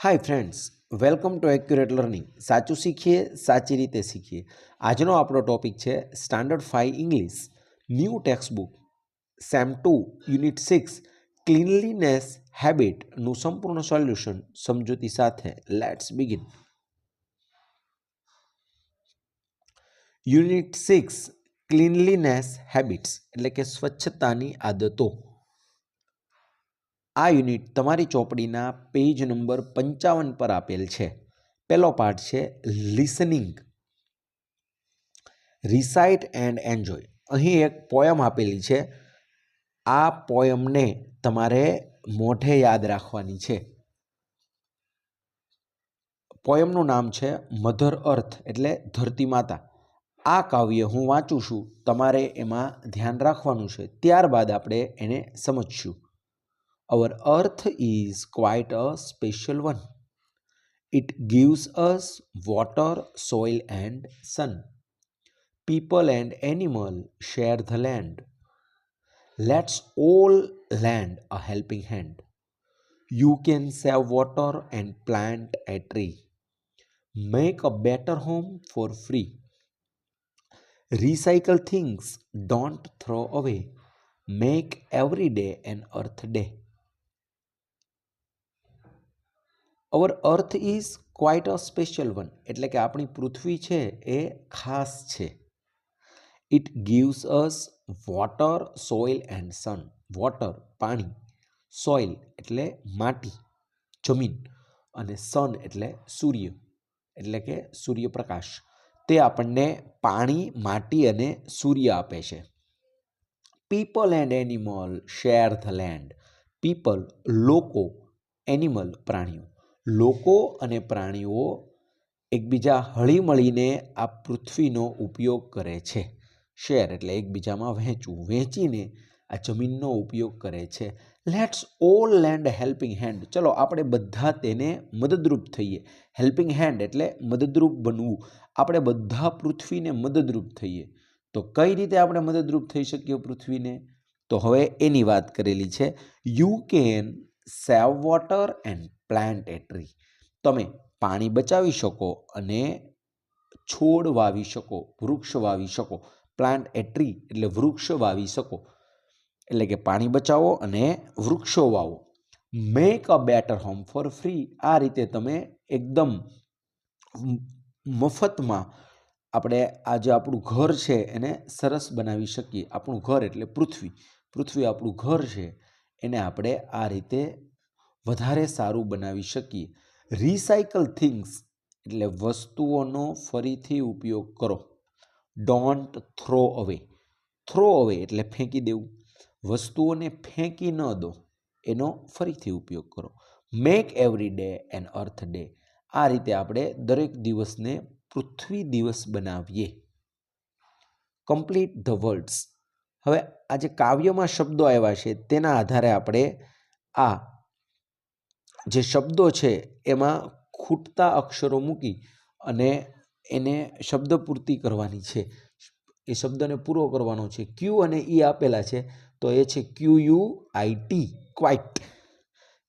Hi friends, welcome to accurate learning. સાચું શીખીએ, સાચી રીતે શીખીએ. આજનો આપણો ટોપિક છે standard 5 English new text book sem 2 unit 6 cleanliness હેબિટનું સંપૂર્ણ સોલ્યુશન સમજૂતી સાથે. Let's begin. Unit 6 cleanliness habits એટલે કે સ્વચ્છતાની આદતો. આ યુનિટ તમારી ચોપડીના પેજ નંબર 55 પર આપેલ છે. પહેલો પાર્ટ છે લિસનિંગ. Recite and enjoy. અહીં એક પોયમ આપેલી છે. આ પોયમને તમારે મોઢે યાદ રાખવાની છે. પોયમનું નામ છે મધર અર્થ એટલે ધરતી માતા. આ કાવ્ય હું વાંચું છું, તમારે એમાં ધ્યાન રાખવાનું છે. ત્યારબાદ આપણે એને સમજશું. Our earth is quite a special one. It gives us water, soil and sun. People and animal share the land. Let's all lend a helping hand. You can save water and plant a tree. Make a better home for free. Recycle things, don't throw away. Make every day an earth day. Our earth is quite a special one એટલે કે આપણી પૃથ્વી છે એ ખાસ છે. It gives us water, soil and sun. Water પાણી, soil એટલે માટી જમીન, અને સન એટલે સૂર્ય એટલે કે સૂર્યપ્રકાશ. તે આપણને પાણી, માટી અને સૂર્ય આપે છે. People and animal share the land. People લોકો, એનિમલ પ્રાણીઓ. લોકો અને પ્રાણીઓ એકબીજા હળીમળીને આ પૃથ્વીનો ઉપયોગ કરે છે. શેર એટલે એકબીજામાં વહેંચવું, વહેંચીને આ જમીનનો ઉપયોગ કરે છે. Let's all land helping hand. ચલો આપણે બધા તેને મદદરૂપ થઈએ. હેલ્પિંગ હેન્ડ એટલે મદદરૂપ બનવું. આપણે બધા પૃથ્વીને મદદરૂપ થઈએ. તો કઈ રીતે આપણે મદદરૂપ થઈ શકીએ પૃથ્વીને? તો હવે એની વાત કરેલી છે. You can save water and plant A tree. તમે પાણી બચાવી શકો અને છોડ વાવી શકો, વૃક્ષ વાવી શકો. પ્લાન્ટ એ ટ્રી એટલે વૃક્ષ વાવી શકો, એટલે કે પાણી બચાવો અને વૃક્ષો વાવો. Make a better home for free. આ રીતે તમે એકદમ મફતમાં આપણે આ જે આપણું ઘર છે એને સરસ બનાવી શકીએ. આપણું ઘર એટલે પૃથ્વી. પૃથ્વી આપણું ઘર છે, એને આપણે આ રીતે વધારે સારું બનાવી શકીએ. રિસાયકલ થિંગ્સ એટલે વસ્તુઓનો ફરીથી ઉપયોગ કરો. ડોન્ટ થ્રો અવે. થ્રો અવે એટલે ફેંકી દેવું. વસ્તુઓને ફેંકી ન દો, એનો ફરીથી ઉપયોગ કરો. મેક એવરી ડે એન અર્થ ડે. આ રીતે આપણે દરેક દિવસને પૃથ્વી દિવસ બનાવીએ. Complete the words. હવે આ જે કાવ્યમાં શબ્દો આવ્યા છે તેના આધારે આપણે આ જે શબ્દો છે એમાં ખૂટતા અક્ષરો મૂકી અને એને શબ્દ પૂર્તિ કરવાની છે. એ શબ્દને પૂરો કરવાનો છે. ક્યુ અને ઈ આપેલા છે, તો એ છે QUIT, ક્વાઇટ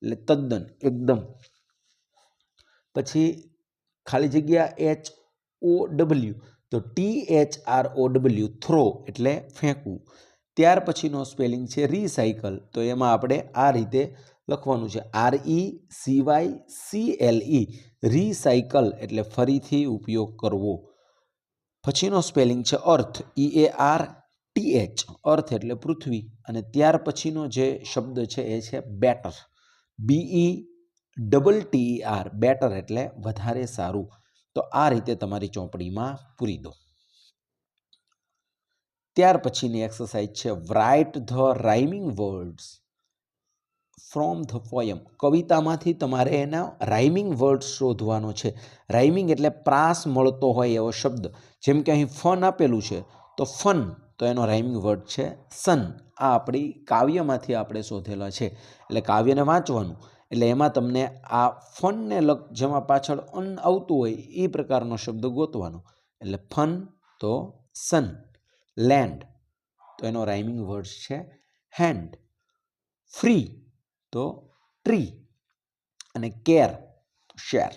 એટલે તદ્દન, એકદમ. પછી ખાલી જગ્યા HOW, તો THROW, થ્રો એટલે ફેંકવું. ત્યાર પછીનો સ્પેલિંગ છે રિસાયકલ, તો એમાં આપણે આ રીતે લખવાનું છે RECYCLE, રિસાયકલ એટલે ફરીથી ઉપયોગ કરવો. પછીનો સ્પેલિંગ છે અર્થ, EARTH, અર્થ એટલે પૃથ્વી. અને ત્યાર પછીનો જે શબ્દ છે એ છે બેટર, BETTER, બેટર એટલે વધારે સારું. તો આ રીતે તમારી ચોપડીમાં પૂરી દો. ત્યાર પછીની એક્સરસાઇઝ છે write the rhyming words from the poem. કવિતામાંથી તમારે એના રાઇમિંગ વર્ડ્સ શોધવાનો છે. રાઇમિંગ એટલે પ્રાસ મળતો હોય એવો શબ્દ. જેમ કે અહીં ફન આપેલું છે, તો ફન, તો એનો રાઇમિંગ વર્ડ છે સન. આ આપણી કાવ્યમાંથી આપણે શોધેલા છે. એટલે કાવ્યને વાંચવાનું, એટલે એમાં તમને આ ફનને જેમાં પાછળ અન આવતું હોય એ પ્રકારનો શબ્દ ગોતવાનો. એટલે ફન તો સન, લેન્ડ તો એનો રાઇમિંગ વર્ડ છે હેન્ડ, ફ્રી તો ટ્રી, અને care share.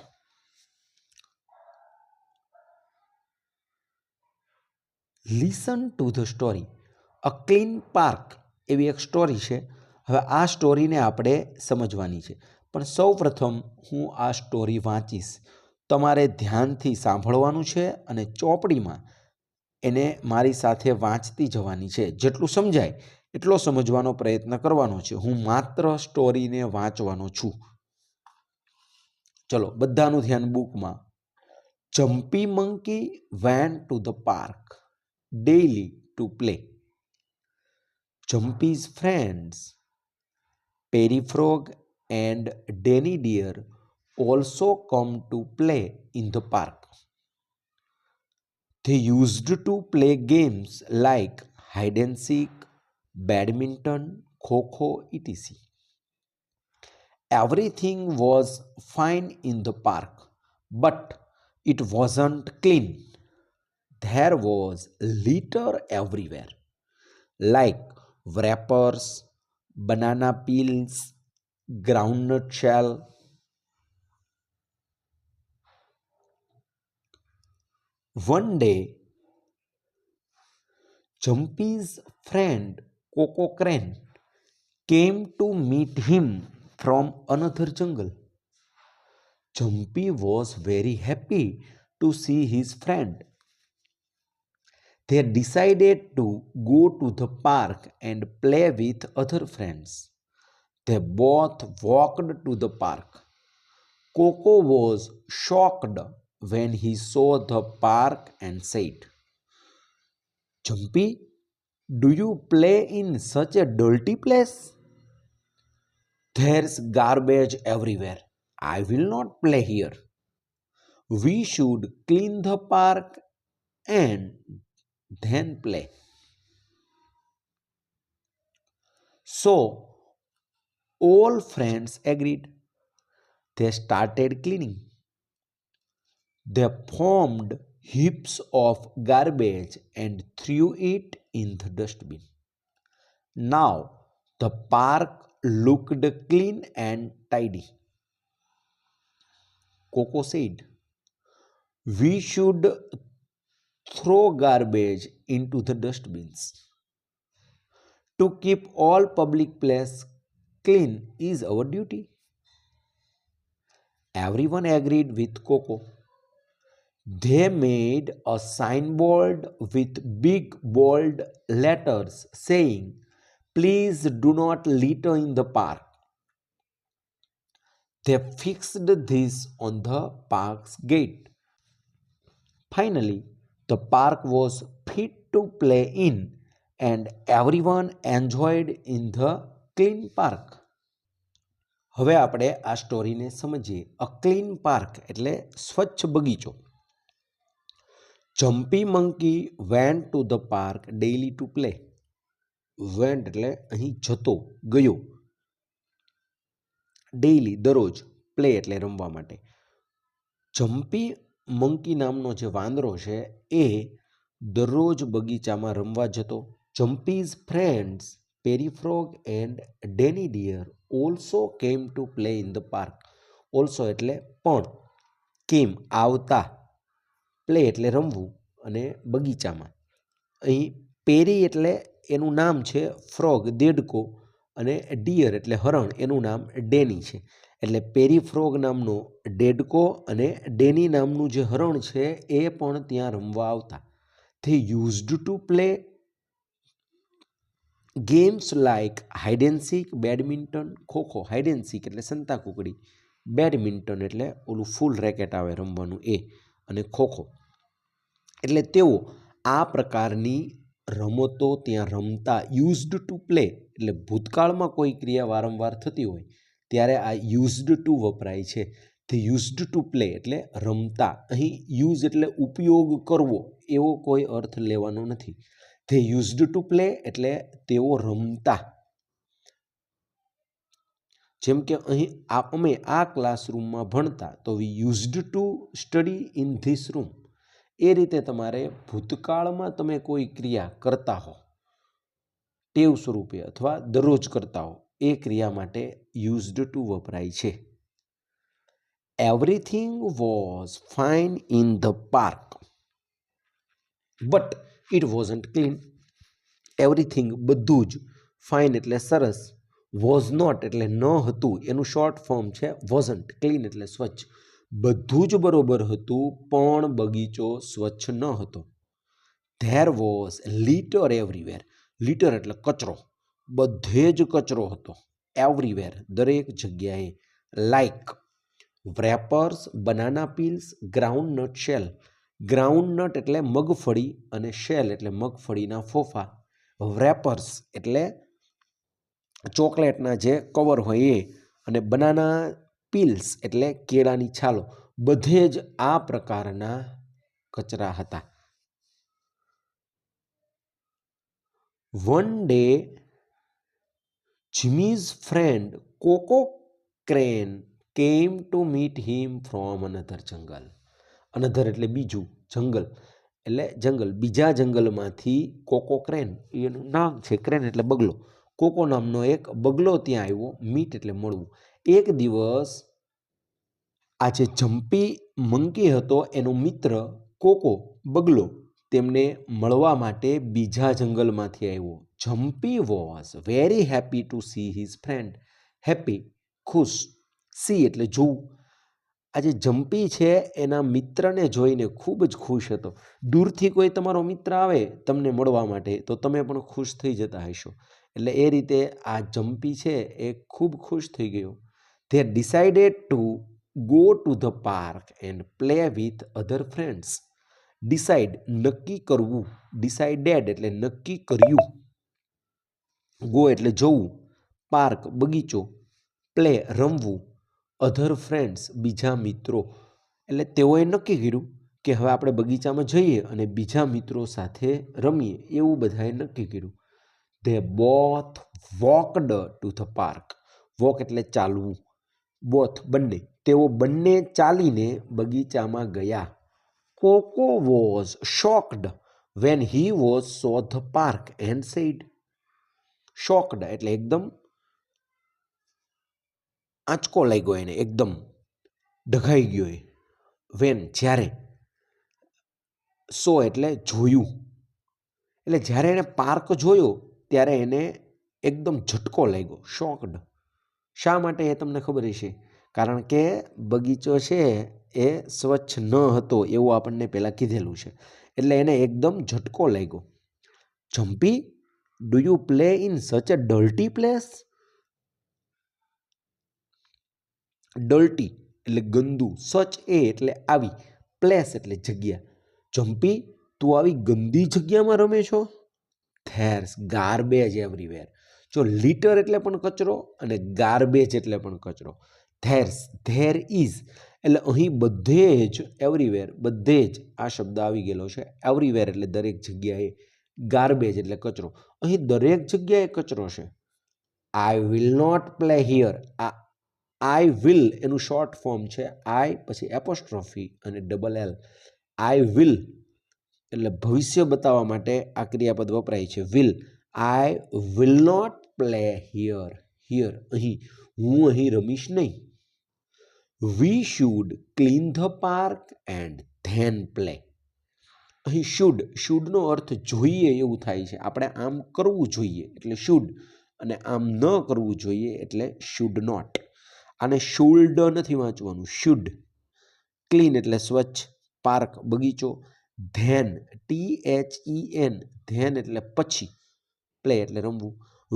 Listen to the story. A clean park એવી એક સ્ટોરી છે. હવે આ સ્ટોરીને આપણે સમજવાની છે, પણ સૌ પ્રથમ હું આ સ્ટોરી વાંચીશ. તમારે ધ્યાનથી સાંભળવાનું છે અને ચોપડીમાં એને મારી સાથે વાંચતી જવાની છે. જેટલું સમજાય એટલો સમજવાનો પ્રયત્ન કરવાનો છે. હું માત્ર સ્ટોરીને વાંચવાનો છું. ચલો, બધાનું ધ્યાન બુકમાં. Jumpy monkey went to the park daily to play. Jumpy's friends, Perry Frog and Danny Deer, also come to play in the park. They used to play games like hide and seek, badminton, kho-kho, etc. Everything was fine in the park, but it wasn't clean. There was litter everywhere, like wrappers, banana peels, groundnut shell. One day, Jumpy's friend Coco Crane came to meet him from another jungle. Jumpy was very happy to see his friend. They decided to go to the park and play with other friends. They both walked to the park. Coco was shocked when he saw the park and said, "Jumpy, do you play in such a dirty place? There's garbage everywhere. I will not play here. We should clean the park and then play." So all friends agreed. They started cleaning. They formed heaps of garbage and threw it in the dustbin. Now the park looked clean and tidy. Coco said, "We should throw garbage into the dustbins. To keep all public places clean is our duty." Everyone agreed with Coco. They made a signboard with big bold letters saying, "Please do not litter in the park." They fixed this on the park's gate. Finally, the park was fit to play in and everyone enjoyed in the clean park. હવે આપણે આ સ્ટોરીને સમજીએ. અ clean park એટલે સ્વચ્છ બગીચો. Jumpy monkey went to the park daily to play. Vent એટલે અહીં જતો, ગયો. ડેઇલી દરરોજ, પ્લે એટલે રમવા માટે. જમ્પી મંકી નામનો જે વાંદરો છે એ દરરોજ બગીચામાં રમવા જતો. Jumpy's friends Perry frog and Danny deer also came to play in the park. Also એટલે પણ, કેમ આવતા, પ્લે એટલે રમવું, અને બગીચામાં. અહીં પેરી એટલે એનું નામ છે ફ્રોગ, દેડકો, અને ડિયર એટલે હરણ, એનું નામ ડેની છે. એટલે પેરી ફ્રોગ નામનો દેડકો અને ડેની નામનું જે હરણ છે એ પણ ત્યાં રમવા આવતા. They used to play games like hide and seek, badminton, kho-kho. Hide and seek એટલે સંતાકુકડી, બેડમિન્ટન એટલે ઓલું ફૂલ રેકેટ આવે રમવાનું એ, અને ખો-ખો. એટલે તેઓ આ પ્રકારની રમતો ત્યાં રમતા. યુઝડ ટુ પ્લે એટલે ભૂતકાળમાં કોઈ ક્રિયા વારંવાર થતી હોય ત્યારે આ યુઝડ ટુ વપરાય છે. ધી યુઝડ ટુ પ્લે એટલે રમતા. અહીં યુઝ એટલે ઉપયોગ કરવો એવો કોઈ અર્થ લેવાનો નથી. ધી યુઝડ ટુ પ્લે એટલે તેઓ રમતા. જેમ કે અહીં અમે આ ક્લાસરૂમમાં ભણતા, તો we used to study in this room. એ રીતે તમારે ભૂતકાળમાં તમે કોઈ ક્રિયા કરતા હો ટેવ સ્વરૂપે અથવા દરરોજ કરતા હો એ ક્રિયા માટે યુઝડ ટુ વપરાય છે. Everything was fine in the park but it wasn't clean. Everything બધું જ, ફાઇન એટલે સરસ, વોઝ નોટ એટલે ન હતું, એનું શોર્ટ ફોર્મ છે વોઝન્ટ, ક્લીન એટલે સ્વચ્છ. બધું જ બરોબર હતું પણ બગીચો સ્વચ્છ ન હતો. There was litter everywhere. Litter એટલે કચરો, બધે જ કચરો હતો. એવરીવેર દરેક જગ્યાએ. Like wrappers, banana peels, groundnut shell. Groundnut એટલે મગફળી અને શેલ એટલે મગફળીના ફોફા. વ્રેપર્સ એટલે ચોકલેટના જે કવર હોય એ, અને બનાના પીલ્સ એટલે કેળાની છાલો. બધે જ આ પ્રકારના કચરા હતા. One day Jimmy's friend Coco Crane came to meet him from another jungle. Another એટલે બીજું, જંગલ એટલે જંગલ, બીજા જંગલમાંથી કોકો ક્રેન, એનું નામ છે, ક્રેન એટલે બગલો. કોકો નામનો એક બગલો ત્યાં આવ્યો, મીટ એટલે મળવું. એક દિવસ આ જે જમ્પી મંકી હતો એનો મિત્ર કોકો બગલો તેમને મળવા માટે બીજા જંગલમાંથી આવ્યો. Jumpy was very happy to see his friend. Happy ખુશ, સી એટલે જોવું. આજે જમ્પી છે એના મિત્રને જોઈને ખૂબ જ ખુશ હતો. દૂરથી કોઈ તમારો મિત્ર આવે તમને મળવા માટે તો તમે પણ ખુશ થઈ જતા હશો. એટલે એ રીતે આ જમ્પી છે એ ખૂબ ખુશ થઈ ગયો. They decided to go to the park and play with other friends. Decide નક્કી કરવું, ડિસાઇડેડ એટલે નક્કી કર્યું. ગો એટલે જવું, પાર્ક બગીચો, પ્લે રમવું, અધર ફ્રેન્ડ્સ બીજા મિત્રો. એટલે તેઓએ નક્કી કર્યું કે હવે આપણે બગીચામાં જઈએ અને બીજા મિત્રો સાથે રમીએ, એવું બધાએ નક્કી કર્યું. They both walked to the park. Walk એટલે ચાલવું, બોથ બંને, તેઓ બંને ચાલીને બગીચામાં ગયા. Coco was shocked when he was saw the park and said. Shocked એટલે એકદમ આંચકો લાગ્યો એને, એકદમ ડઘાઈ ગયો એ. વેન જ્યારે, સો એટલે જોયું, એટલે જ્યારે એને પાર્ક જોયો ત્યારે એને એકદમ ઝટકો લાગ્યો, શોક્ડ. શા માટે એ તમને ખબર હશે, કારણ કે બગીચો છે એ સ્વચ્છ ન હતો એવું આપણને પહેલાં કીધેલું છે, એટલે એને એકદમ ઝટકો લાગ્યો. Jumpy, do you play in such a dirty place. Dirty એટલે ગંદુ, સચ એ એટલે આવી, પ્લેસ એટલે જગ્યા. જમ્પી, તું આવી ગંદી જગ્યામાં રમે છો. Theirs garbage everywhere. જો લીટર એટલે પણ કચરો અને ગાર્બેજ એટલે પણ કચરો. ધેર ઇઝ એટલે અહીં બધે જ, એવરીવેર બધે જ આ શબ્દ આવી ગયેલો છે. એવરીવેર એટલે દરેક જગ્યાએ, ગાર્બેજ એટલે કચરો. અહીં દરેક જગ્યાએ કચરો છે. I will not play here. આ આઈ વિલ એનું શોર્ટ ફોર્મ છે આઈ પછી એપોસ્ટ્રોફી અને ડબલ એલ. આઈ વિલ એટલે ભવિષ્ય બતાવવા માટે આ ક્રિયાપદ વપરાય છે, will. I will not play here. Here અહીં, હું અહીં રમીશ નહીં. We should clean the park and then play. અહીં શુડનો અર્થ જોઈએ એવું થાય છે. આપણે આમ કરવું જોઈએ એટલે શુડ, અને આમ ન કરવું જોઈએ એટલે શુડ નોટ. આને શુલ્ડ નથી વાંચવાનું, શુડ. ક્લીન એટલે સ્વચ્છ, પાર્ક બગીચો, ધેન THEN, ધેન એટલે પછી, પ્લે એટલે રમવું.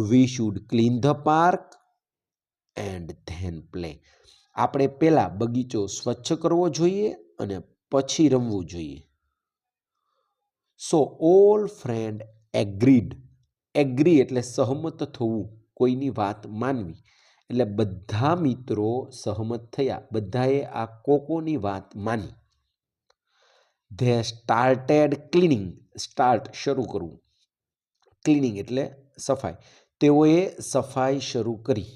વી should clean the park and then play. આપણે પહેલા બગીચો સ્વચ્છ કરવો જોઈએ અને પછી રમવું જોઈએ. So all friend agreed. Agree એટલે સહમત થવું, કોઈની વાત માનવી. એટલે બધા મિત્રો સહમત થયા, બધાએ આ કોકોની વાત માની. They started cleaning. સ્ટાર્ટ શરૂ કરવું, ક્લીનિંગ એટલે સફાઈ. તેઓએ સફાઈ શરૂ કરી.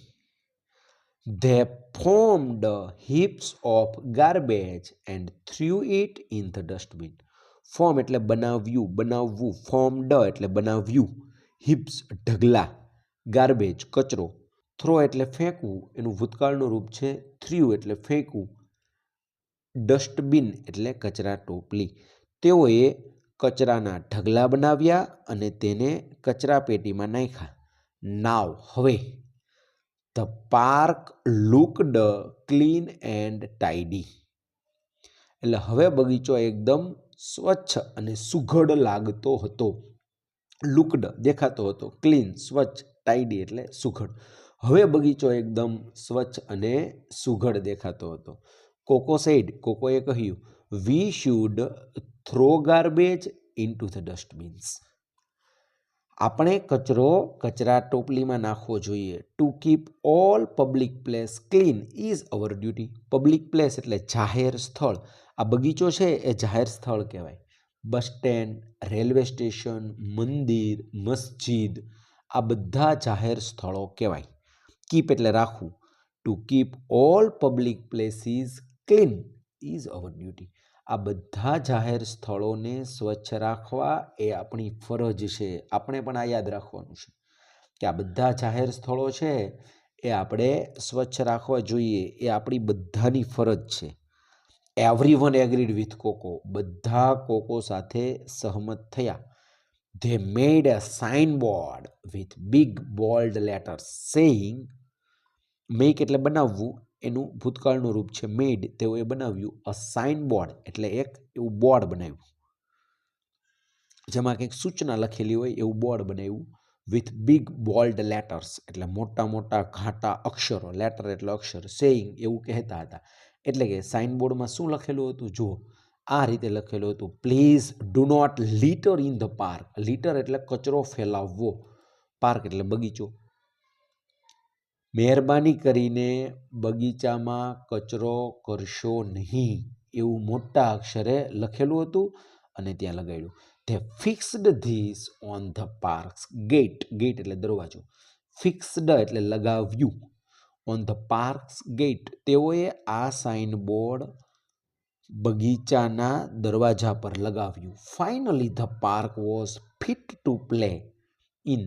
They formed hips of garbage and through it in the dustbin. Form એટલે બનાવ્યું, બનાવવું. ફોર્મ્ડ એટલે બનાવ્યું. હિપ્સ ઢગલા, ગાર્બેજ કચરો. થ્રો એટલે ફેંકવું, એનું ભૂતકાળનું રૂપ છે થ્રુ એટલે ફેંકવું. ડસ્ટબિન એટલે કચરા ટોપલી. તેઓએ કચરાના ઢગલા બનાવ્યા અને તેને કચરા પેટીમાં નાખ્યા. નાવ હવે the park looked clean and tidy. એટલે હવે બગીચો એકદમ સ્વચ્છ અને સુઘડ લાગતો હતો. લુકડ દેખાતો હતો, ક્લીન સ્વચ્છ, ટાઇડી એટલે સુઘડ. હવે બગીચો એકદમ સ્વચ્છ અને સુઘડ દેખાતો હતો. કોકો સેડ, કોકોએ કહ્યું, we should throw garbage into the ડસ્ટબિન્સ. આપણે કચરો કચરા ટોપલીમાં નાખવો જોઈએ. To keep all public place clean is our duty. Public place એટલે જાહેર સ્થળ. આ બગીચો છે એ જાહેર સ્થળ કહેવાય. બસ સ્ટેન્ડ, રેલવે સ્ટેશન, મંદિર, મસ્જિદ, આ બધા જાહેર સ્થળો કહેવાય. કીપ એટલે રાખવું. To keep all public places clean is our duty. આ બધા જાહેર સ્થળોને સ્વચ્છ રાખવા એ આપણી ફરજ છે. આપણે પણ આ યાદ રાખવાનું છે કે આ બધા જાહેર સ્થળો છે એ આપણે સ્વચ્છ રાખવા જોઈએ. એ આપણી બધાની ફરજ છે. Everyone agreed with Coco. બધા કોકો સાથે સહમત થયા. They made a sign board with big bold letters saying. Make એટલે બનાવવું, એનું ભૂતકાળનું રૂપ છે મેડ. તેઓએ બનાવ્યું અ સાઇન બોર્ડ એટલે એક એવું બોર્ડ બનાવ્યું જેમાં કંઈક સૂચના લખેલી હોય એવું બોર્ડ બનાવ્યું. વિથ બિગ બોલ્ડ લેટર્સ એટલે મોટા મોટા ઘાટા અક્ષરો. લેટર એટલે અક્ષર. સેઇંગ એવું કહેતા હતા. એટલે કે સાઇન બોર્ડમાં શું લખેલું હતું? જો આ રીતે લખેલું હતું, please do not litter in the park. Litter એટલે કચરો ફેલાવવો, પાર્ક એટલે બગીચો. મહેરબાની કરીને બગીચામાં કચરો કરશો નહીં એવું મોટા અક્ષરે લખેલું હતું અને ત્યાં લગાડ્યું. They fixed this on the park's gate. Gate એટલે દરવાજો. ફિક્સ્ડ એટલે લગાવ્યું. On the park's gate. તેઓએ આ સાઇન બોર્ડ બગીચાના દરવાજા પર લગાવ્યું. Finally the park was fit to play in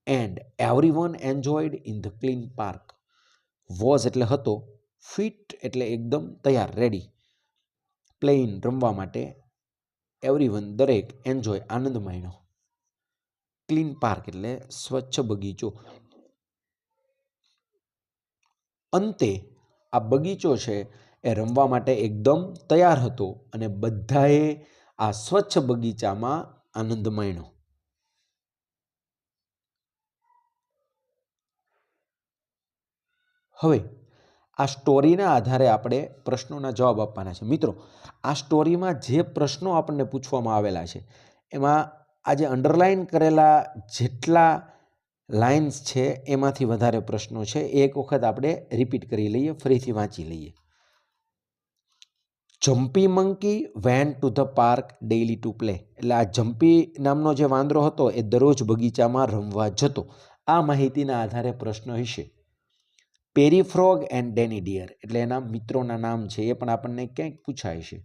and everyone enjoyed in the clean park. Was એટલે હતો, ફિટ એટલે એકદમ તૈયાર, રેડી, પ્લે ઇન રમવા માટે, એવરીવન દરેક, એન્જોય આનંદ માણ્યો, ક્લીન પાર્ક એટલે સ્વચ્છ બગીચો. અંતે આ બગીચો છે એ રમવા માટે એકદમ તૈયાર હતો અને બધાએ આ સ્વચ્છ બગીચામાં આનંદ માણ્યો. હવે આ સ્ટોરીના આધારે આપણે પ્રશ્નોના જવાબ આપવાના છે. મિત્રો, આ સ્ટોરીમાં જે પ્રશ્નો આપણને પૂછવામાં આવેલા છે એમાં આ જે અંડરલાઇન કરેલા જેટલા લાઇન્સ છે એમાંથી વધારે પ્રશ્નો છે. એક વખત આપણે રિપીટ કરી લઈએ, ફરીથી વાંચી લઈએ. Jumpy monkey went to the park daily to play. એટલે આ જમ્પી નામનો જે વાંદરો હતો એ દરરોજ બગીચામાં રમવા જતો. આ માહિતીના આધારે પ્રશ્ન હશે. પેરી ફ્રોગ એન્ડ ડેની ડિયર એટલે એના મિત્રોના નામ છે એ પણ આપણને ક્યાંક પૂછાય છે.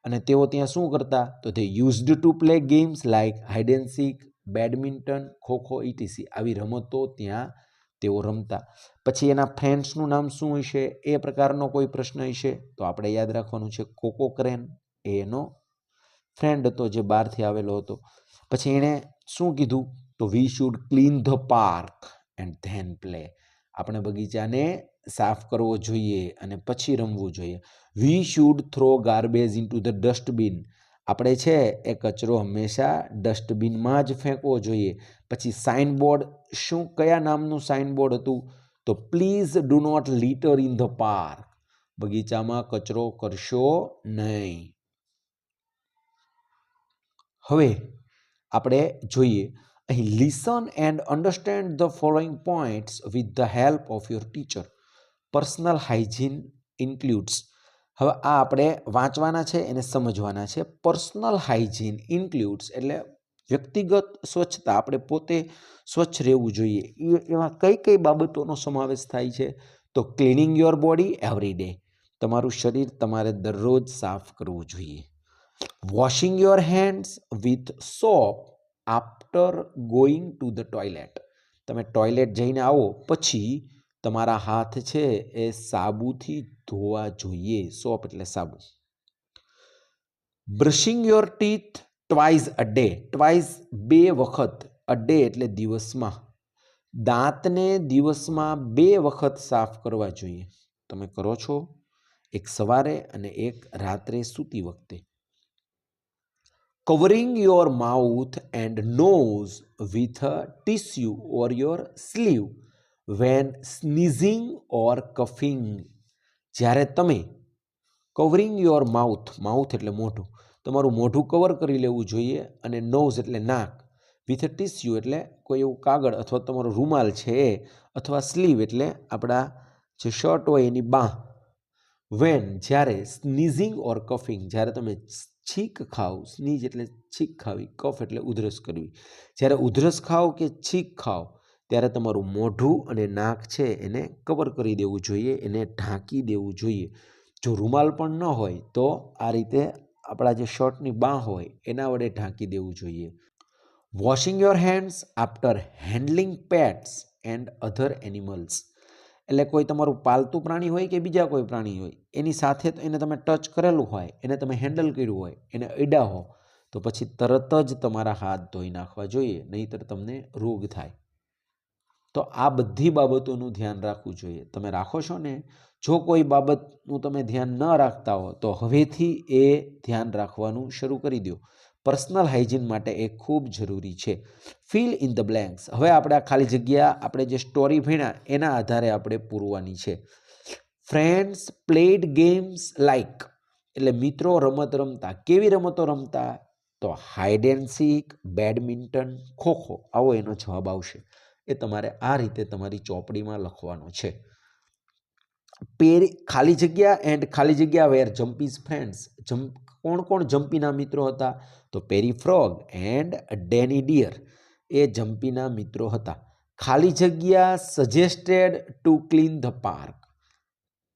અને તેઓ ત્યાં શું કરતા? તો તે used to play games like hide and seek, badminton, kho kho, etc. આવી રમતો ત્યાં તેઓ રમતા. પછી એના ફ્રેન્ડ્સનું નામ શું હશે? એ પ્રકારનો કોઈ પ્રશ્ન હશે તો આપણે યાદ રાખવાનું છે કોકો ક્રેન એ એનો ફ્રેન્ડ હતો જે બહારથી આવેલો હતો. પછી એણે શું કીધું? તો we should clean the park and then play. આપણે બગીચાને સાફ કરવો જોઈએ અને પછી રમવું જોઈએ. We should throw garbage into the dustbin. આપણે છે એ કચરો હંમેશા ડસ્ટબિનમાં જ ફેંકવો જોઈએ. પછી સાઇનબોર્ડ, શું કયા નામનું સાઇનબોર્ડ હતું? તો please do not litter in the park. બગીચામાં કચરો કરશો નહીં. હવે આપણે જોઈએ અહીં listen and understand the following points with the help of your teacher. Personal hygiene includes. હવે આ આપણે વાંચવાના છે એને સમજવાના છે. પર્સનલ હાઇજીન ઇન્ક્લુડ્સ એટલે વ્યક્તિગત સ્વચ્છતા, આપણે પોતે સ્વચ્છ રહેવું જોઈએ. એમાં કઈ કઈ બાબતોનો સમાવેશ થાય છે? તો cleaning your body every day. તમારું શરીર તમારે દરરોજ સાફ કરવું જોઈએ. Washing your hands with soap after going to the toilet. તમે ટોયલેટ જઈને આવો પછી તમારા હાથ છે એ સાબુથી ધોવા જોઈએ. સોપ એટલે સાબુ. Brushing your teeth twice a day, twice 2 વખત, અ ડે એટલે દિવસમાં. દાંતને દિવસમાં 2 વખત સાફ કરવા જોઈએ. તમે કરો છો? એક સવારે અને એક રાત્રે સૂતી વખતે. Covering your mouth and nose with a tissue or your sleeve when sneezing or coughing. જ્યારે તમે કવરિંગ યોર માઉથ, માઉથ એટલે મોઢું, તમારું મોઢું કવર કરી લેવું જોઈએ, અને નોઝ એટલે નાક, વિથ અ ટીસ્યુ એટલે કોઈ એવું કાગળ અથવા તમારો રૂમાલ છે એ, અથવા સ્લીવ એટલે આપણા જે શર્ટ હોય એની બાહ. વેન જ્યારે, સ્નીઝિંગ ઓર કફિંગ જ્યારે તમે છીંક ખાઓ, સ્નીઝ એટલે છીંક ખાવી, કફ એટલે ઉધરસ કરવી, જ્યારે ઉધરસ ખાઓ કે છીંક ખાઓ ત્યારે તમારું મોઢું અને નાક છે એને કવર કરી દેવું જોઈએ, એને ઢાંકી દેવું જોઈએ. જો રૂમાલ પણ ન હોય તો આ રીતે આપણા જે શર્ટની બાહ હોય એના વડે ઢાંકી દેવું જોઈએ. Washing your hands after handling pets and other animals. એટલે કોઈ તમારું પાલતું પ્રાણી હોય કે બીજા કોઈ પ્રાણી હોય એની સાથે એને તમે ટચ કરેલું હોય, એને તમે હેન્ડલ કર્યું હોય, એને અડ્યા હો તો પછી તરત જ તમારા હાથ ધોઈ નાખવા જોઈએ, નહીંતર તમને રોગ થાય. તો આ બધી બાબતોનું ધ્યાન રાખવું જોઈએ. તમે રાખો છો ને? જો કોઈ બાબતનું તમે ધ્યાન ન રાખતા હો તો હવેથી એ ધ્યાન રાખવાનું શરૂ કરી દો. પર્સનલ હાઇજીન માટે એ ખૂબ જરૂરી છે. Fill in the blanks. હવે આપણે આ ખાલી જગ્યા આપણે જે સ્ટોરી ભણ્યા એના આધારે આપણે પૂરવાની છે. ફ્રેન્ડ્સ પ્લેડ ગેમ્સ લાઈક, એટલે મિત્રો રમત રમતા. કેવી રમતો રમતા? તો hide and seek, badminton, kho kho. આવો એનો જવાબ આવશે. એ તમારે આ રીતે તમારી ચોપડીમાં લખવાનો છે. ખાલી જગ્યા એન્ડ ખાલી જગ્યા વેર જમ્પીઝ ફ્રેન્ડ્સ. કોણ કોણ જમ્પીના મિત્રો હતા? તો પેરી ફ્રોગ એન્ડ ડેની ડિયર, એ જમ્પીના મિત્રો હતા. ખાલી જગ્યા suggested to clean the park.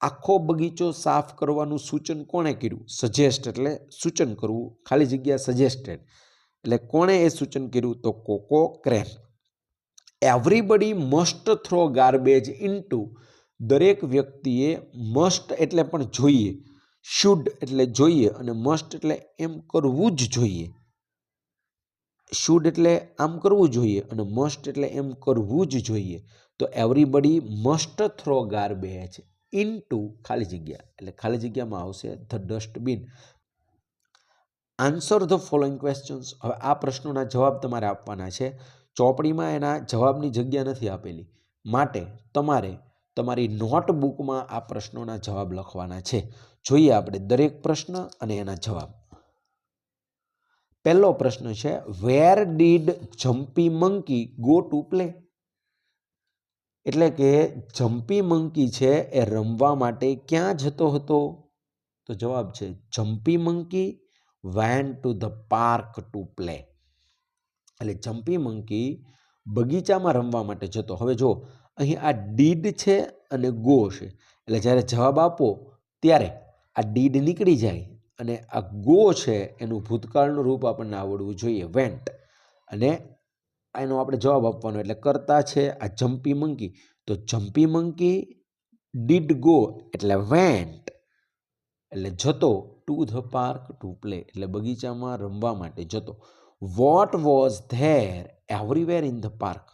આખો બગીચો સાફ કરવાનું સૂચન કોણે કર્યું? સજેસ્ટ એટલે સૂચન કરવું, ખાલી જગ્યા સજેસ્ટેડ એટલે કોણે એ સૂચન કર્યું? તો Coco crane. Everybody must throw garbage into. દરેક વ્યક્તિએ મસ્ટ એટલે પણ જોઈએ, શુડ એટલે જોઈએ, અને મસ્ટ એટલે એમ કરવું જ જોઈએ. શુડ એટલે આમ કરવું જોઈએ અને મસ્ટ એટલે એમ કરવું જ જોઈએ. તો everybody must throw garbage into ખાલી જગ્યા, એટલે ખાલી જગ્યામાં આવશે the dustbin. Answer the following questions. હવે આ પ્રશ્નોના જવાબ તમારે આપવાના છે. ચોપડીમાં એના જવાબની જગ્યા નથી આપેલી, માટે તમારે તમારી નોટબુકમાં આ પ્રશ્નોના જવાબ લખવાના છે. જોઈએ આપણે દરેક પ્રશ્ન અને એના જવાબ. પહેલો પ્રશ્ન છે, where did jumpy monkey go to play? એટલે કે જમ્પી મંકી છે એ રમવા માટે ક્યાં જતો હતો? તો જવાબ છે jumpy monkey went to the park to play. એટલે જમ્પી મંકી બગીચામાં રમવા માટે જતો. હવે જો અહીં આ ડીડ છે અને ગો છે, એટલે જ્યારે જવાબ આપો ત્યારે આ ડીડ નીકળી જાય અને આ ગો છે એનું ભૂતકાળનું રૂપ આપણને આવડવું જોઈએ, વેન્ટ. અને એનો આપણે જવાબ આપવાનો, એટલે કરતા છે આ જમ્પી મંકી. તો જમ્પી મંકી ડીડ ગો એટલે વેન્ટ એટલે જતો, two the park to play એટલે બગીચામાં રમવા માટે જતો. What was there everywhere in the park?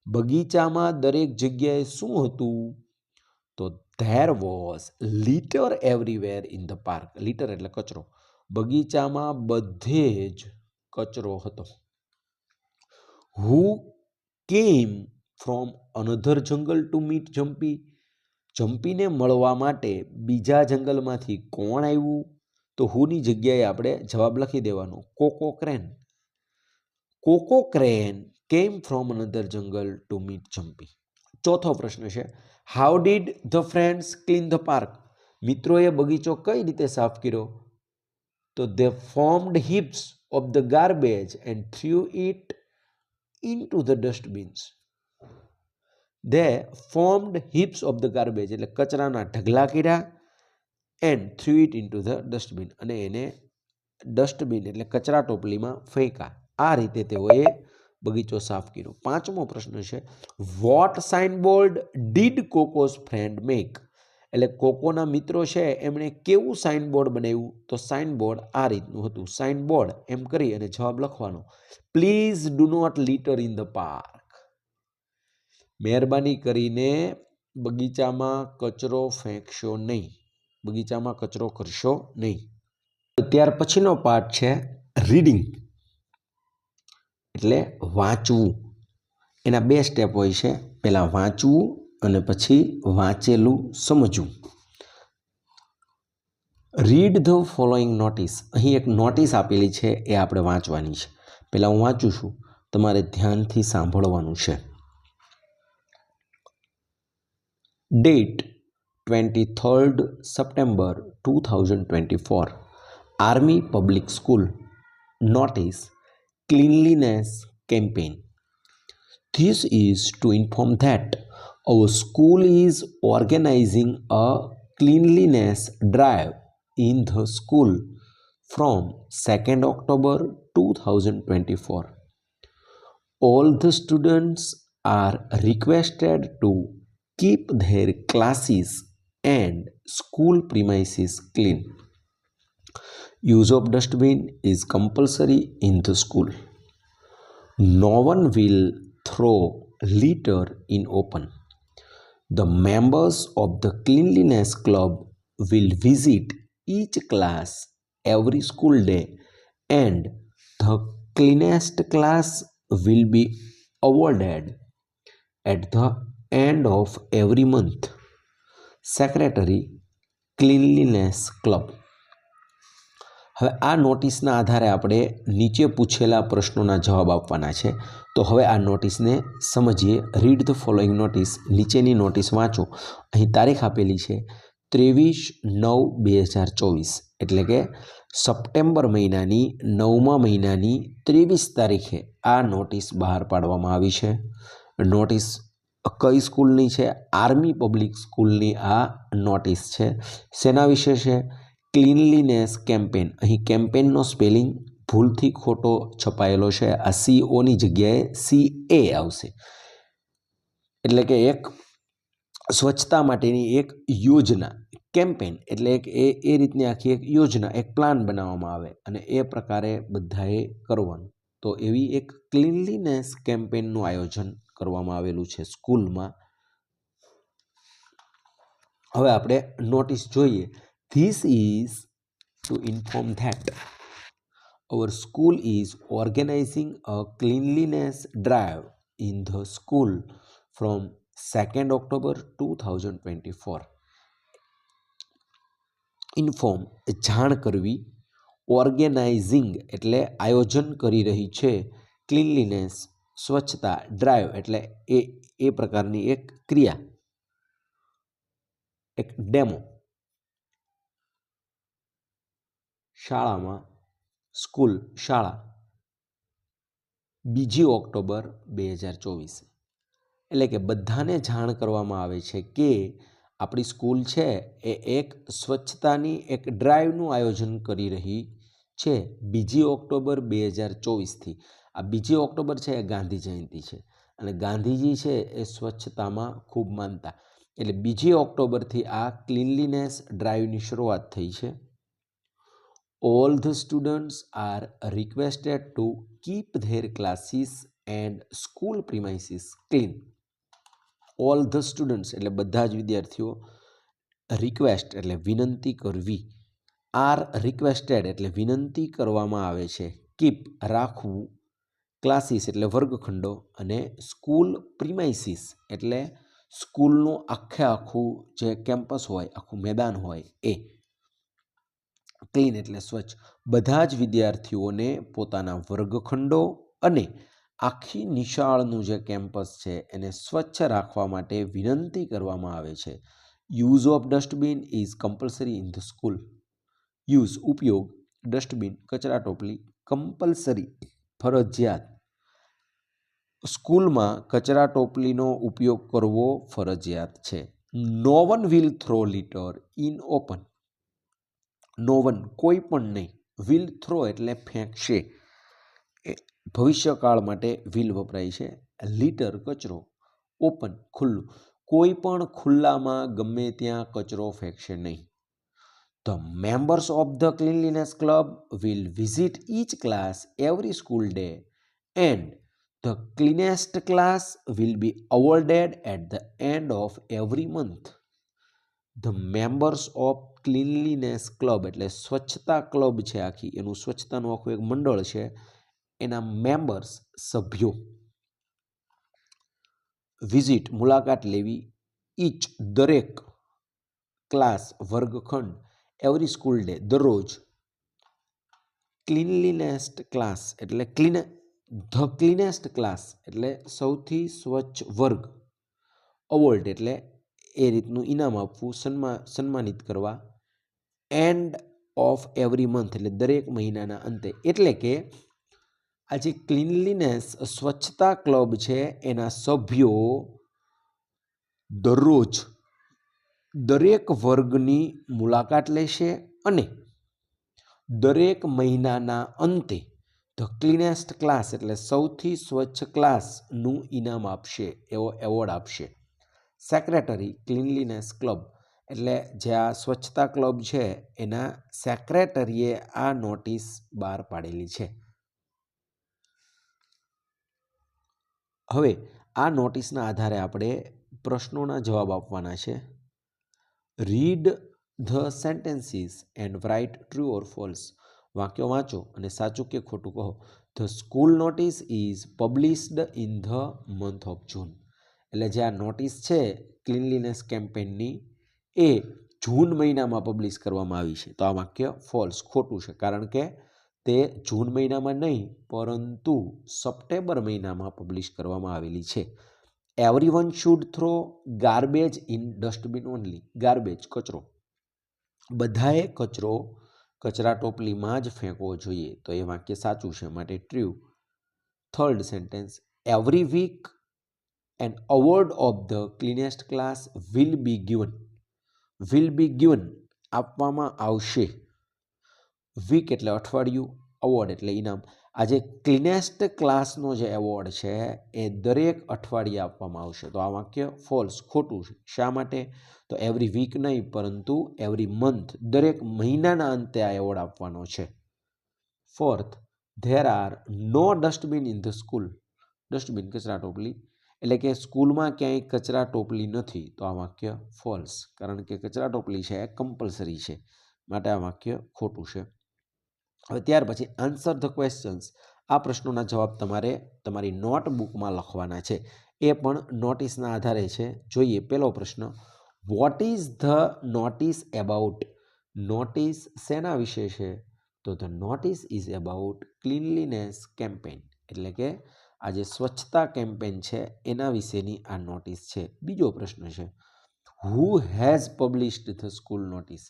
બગીચામાં દરેક જગ્યાએ શું હતું? તો there was litre everywhere in the park. Litre એટલે કચરો. બગીચામાં બધે જ કચરો હતો. હુ કેમ from another jungle to meet jumpy? જમ્પીને મળવા માટે બીજા જંગલમાંથી કોણ આવ્યું? તો હુની જગ્યાએ આપણે જવાબ લખી દેવાનો, Coco crane. Coco crane came from another jungle to meet Jumpy. ચોથો પ્રશ્ન છે, how did the friends clean the park? મિત્રોએ બગીચો કઈ રીતે સાફ કર્યો? તો they formed heaps of the garbage and threw it into the dustbins. They formed heaps of the garbage એટલે કચરાના ઢગલા કર્યા, and threw it into the dustbin અને એને ડસ્ટબિન એટલે કચરા ટોપલીમાં ફેંકા. આ રીતે તેઓએ બગીચો સાફ કર્યો. પાંચમો પ્રશ્ન છે, what signboard did Coco's friend make? એટલે કોકોના મિત્રો છે એમણે કેવું સાઇનબોર્ડ બનાવ્યું? તો સાઇનબોર્ડ આ રીતનું હતું. સાઇનબોર્ડ એમ કરી અને જવાબ લખવાનો, please do not litter in the park. મહેરબાની કરીને બગીચામાં કચરો ફેંકશો નહીં, બગીચામાં કચરો કરશો નહીં. ત્યાર પછીનો પાઠ છે રીડિંગ, એટલે વાંચવું. એના 2 સ્ટેપ હોય છે, પહેલાં વાંચવું અને પછી વાંચેલું સમજવું. Read the following notice. અહીં એક નોટિસ આપેલી છે, એ આપણે વાંચવાની છે. પહેલાં હું વાંચું છું, તમારે ધ્યાનથી સાંભળવાનું છે. Date 23rd September 2024. Army Public School. Notice, cleanliness campaign. This is to inform that our school is organizing a cleanliness drive in the school from 2nd October 2024. All the students are requested to keep their classes and school premises clean. Use of dustbin is compulsory in the school. No one will throw litter in open. The members of the cleanliness club will visit each class every school day, and the cleanest class will be awarded at the end of every month. Secretary, Cleanliness Club. હવે આ નોટિસના આધારે આપણે નીચે પૂછેલા પ્રશ્નોના જવાબ આપવાના છે. તો હવે આ નોટિસને સમજીએ. Read the following notice. નીચેની નોટિસ વાંચો. અહીં તારીખ આપેલી છે 23/9/2024, એટલે કે સપ્ટેમ્બર મહિનાની 9મા મહિનાની 23 તારીખે આ નોટિસ બહાર પાડવામાં આવી છે. નોટિસ કઈ સ્કૂલની છે? આર્મી પબ્લિક સ્કૂલની આ નોટિસ છે. શેના વિશે છે? Cleanliness campaign. અહીં કેમ્પેનનો સ્પેલિંગ ભૂલથી ખોટો છપાયેલો છે. આ COની જગ્યાએ CA આવશે. એટલે કે એક સ્વચ્છતા માટેની એક યોજના. કેમ્પેન એટલે એક એ રીતની આખી એક યોજના, એક પ્લાન બનાવવામાં આવે અને એ પ્રકારે બધાએ કરવાનું. તો એવી એક ક્લીનલીનેસ કેમ્પેનનું આયોજન કરવામાં આવેલું છે સ્કૂલમાં. હવે આપણે નોટિસ જોઈએ. This is to inform that our school is organizing a cleanliness drive in the school from 2nd October 2024. Inform જાણ કરવી, ઓર્ગેનાઇઝિંગ એટલે આયોજન કરી રહી છે, ક્લીનલીનેસ સ્વચ્છતા, ડ્રાઈવ એટલે એ પ્રકારની એક ક્રિયા, એક ડેમો. શાળામાં, સ્કૂલ શાળા 2 ઓક્ટોબર 2024, એટલે કે બધાને જાણ કરવામાં આવે છે કે આપણી સ્કૂલ છે એ એક સ્વચ્છતાની એક ડ્રાઈવનું આયોજન કરી રહી છે 2 ઓક્ટોબર 2024થી. આ 2 ઓક્ટોબર છે એ ગાંધી જયંતિ છે અને ગાંધીજી છે એ સ્વચ્છતામાં ખૂબ માનતા, એટલે 2 ઓક્ટોબરથી આ ક્લીનલીનેસ ડ્રાઈવની શરૂઆત થઈ છે. All the students are requested to keep their classes and school premises clean. All the students એટલે બધા જ વિદ્યાર્થીઓ, રિક્વેસ્ટ એટલે વિનંતી કરવી, આર રિક્વેસ્ટેડ એટલે વિનંતી કરવામાં આવે છે, કીપ રાખવું, ક્લાસીસ એટલે વર્ગખંડો અને સ્કૂલ પ્રીમાઇસીસ એટલે સ્કૂલનું આખું જે કેમ્પસ હોય, આખું મેદાન હોય એ. ક્લીન એટલે સ્વચ્છ. બધા જ વિદ્યાર્થીઓને પોતાના વર્ગખંડો અને આખી નિશાળનું જે કેમ્પસ છે એને સ્વચ્છ રાખવા માટે વિનંતી કરવામાં આવે છે. Use of dustbin is compulsory in the school. Use ઉપયોગ, ડસ્ટબિન કચરા ટોપલી, કમ્પલસરી ફરજિયાત. સ્કૂલમાં કચરા ટોપલીનો ઉપયોગ કરવો ફરજિયાત છે. No one will throw litter in open. No one કોઈ પણ નહીં, વિલ થ્રો એટલે ફેંકશે, ભવિષ્યકાળ માટે વિલ વપરાય છે. લીટર કચરો, ઓપન ખુલ્લું, કોઈ પણ ખુલ્લામાં ગમે ત્યાં કચરો ફેંકશે નહીં. The members of the cleanliness club will visit each class every school day and the cleanest class will be awarded at the end of every month. The members of cleanliness club એટલે સ્વચ્છતા club છે આખી, એનું સ્વચ્છતાનું આખું એક મંડળ છે, એના મેમ્બર્સ સભ્યો વિઝિટ મુલાકાત લેવી, ઈચ દરેક, ક્લાસ વર્ગખંડ, એવરી સ્કૂલ ડે દરરોજ, ક્લીનલીનેસ્ટ ક્લાસ એટલે ધ ક્લીનેસ્ટ ક્લાસ એટલે સૌથી સ્વચ્છ વર્ગ, અવોર્ડ એટલે એ રીતનું ઇનામ આપવું, સન્માનિત કરવા, એન્ડ ઓફ એવરી મંથ એટલે દરેક મહિનાના અંતે. એટલે કે આ જે ક્લીનલીનેસ સ્વચ્છતા ક્લબ છે એના સભ્યો દરરોજ દરેક વર્ગની મુલાકાત લેશે અને દરેક મહિનાના અંતે ધ ક્લીનેસ્ટ ક્લાસ એટલે સૌથી સ્વચ્છ ક્લાસનું ઇનામ આપશે, એવો એવોર્ડ આપશે. સેક્રેટરી ક્લીનલીનેસ ક્લબ એટલે જે આ સ્વચ્છતા ક્લબ છે એના સેક્રેટરીએ આ નોટિસ બહાર પાડેલી છે. હવે આ નોટિસના આધારે આપણે પ્રશ્નોના જવાબ આપવાના છે. Read the sentences and write true or false. વાક્યો વાંચો અને સાચું કે ખોટું કહો. The school notice is published in the month of June. એટલે જે આ નોટિસ છે ક્લીનલીનેસ કેમ્પેનની એ જૂન મહિનામાં પબ્લિશ કરવામાં આવી છે. તો આ વાક્ય ફોલ્સ, ખોટું છે, કારણ કે તે જૂન મહિનામાં નહીં પરંતુ સપ્ટેમ્બર મહિનામાં પબ્લિશ કરવામાં આવેલી છે. Everyone should throw garbage in dustbin only. Garbage કચરો, બધાએ કચરો કચરા ટોપલીમાં જ ફેંકવો જોઈએ. તો એ વાક્ય સાચું છે, માટે true. Third sentence, every week an award of the cleanest class will be given. Will be given આપવામાં આવશે. વીક એટલે અઠવાડિયું, અવોર્ડ એટલે ઇનામ. આ જે ક્લીનેસ્ટ ક્લાસનો જે એવોર્ડ છે એ દરેક અઠવાડિયે આપવામાં આવશે. તો આ વાક્ય ફોલ્સ, ખોટું છે. શા માટે? તો એવરી વીક નહીં પરંતુ એવરી મંથ, દરેક મહિનાના અંતે આ એવોર્ડ આપવાનો છે. Fourth, there are no dustbin in the school. Dustbin કચરા ટોપલી, એટલે કે સ્કૂલમાં ક્યાંય કચરા ટોપલી નથી. તો આ વાક્ય ફોલ્સ, કારણ કે કચરા ટોપલી છે એ કમ્પલસરી છે, માટે આ વાક્ય ખોટું છે. હવે ત્યાર પછી આન્સર ધ ક્વેશ્ચન્સ. આ પ્રશ્નોના જવાબ તમારે તમારી નોટબુકમાં લખવાના છે, એ પણ નોટિસના આધારે છે. જોઈએ પહેલો પ્રશ્ન, what is the notice about. Notice શેના વિશે છે? તો the notice is about cleanliness campaign, એટલે કે આ જે સ્વચ્છતા કેમ્પેન છે એના વિશેની આ નોટિસ છે. બીજો પ્રશ્ન છે, who has published the school notice.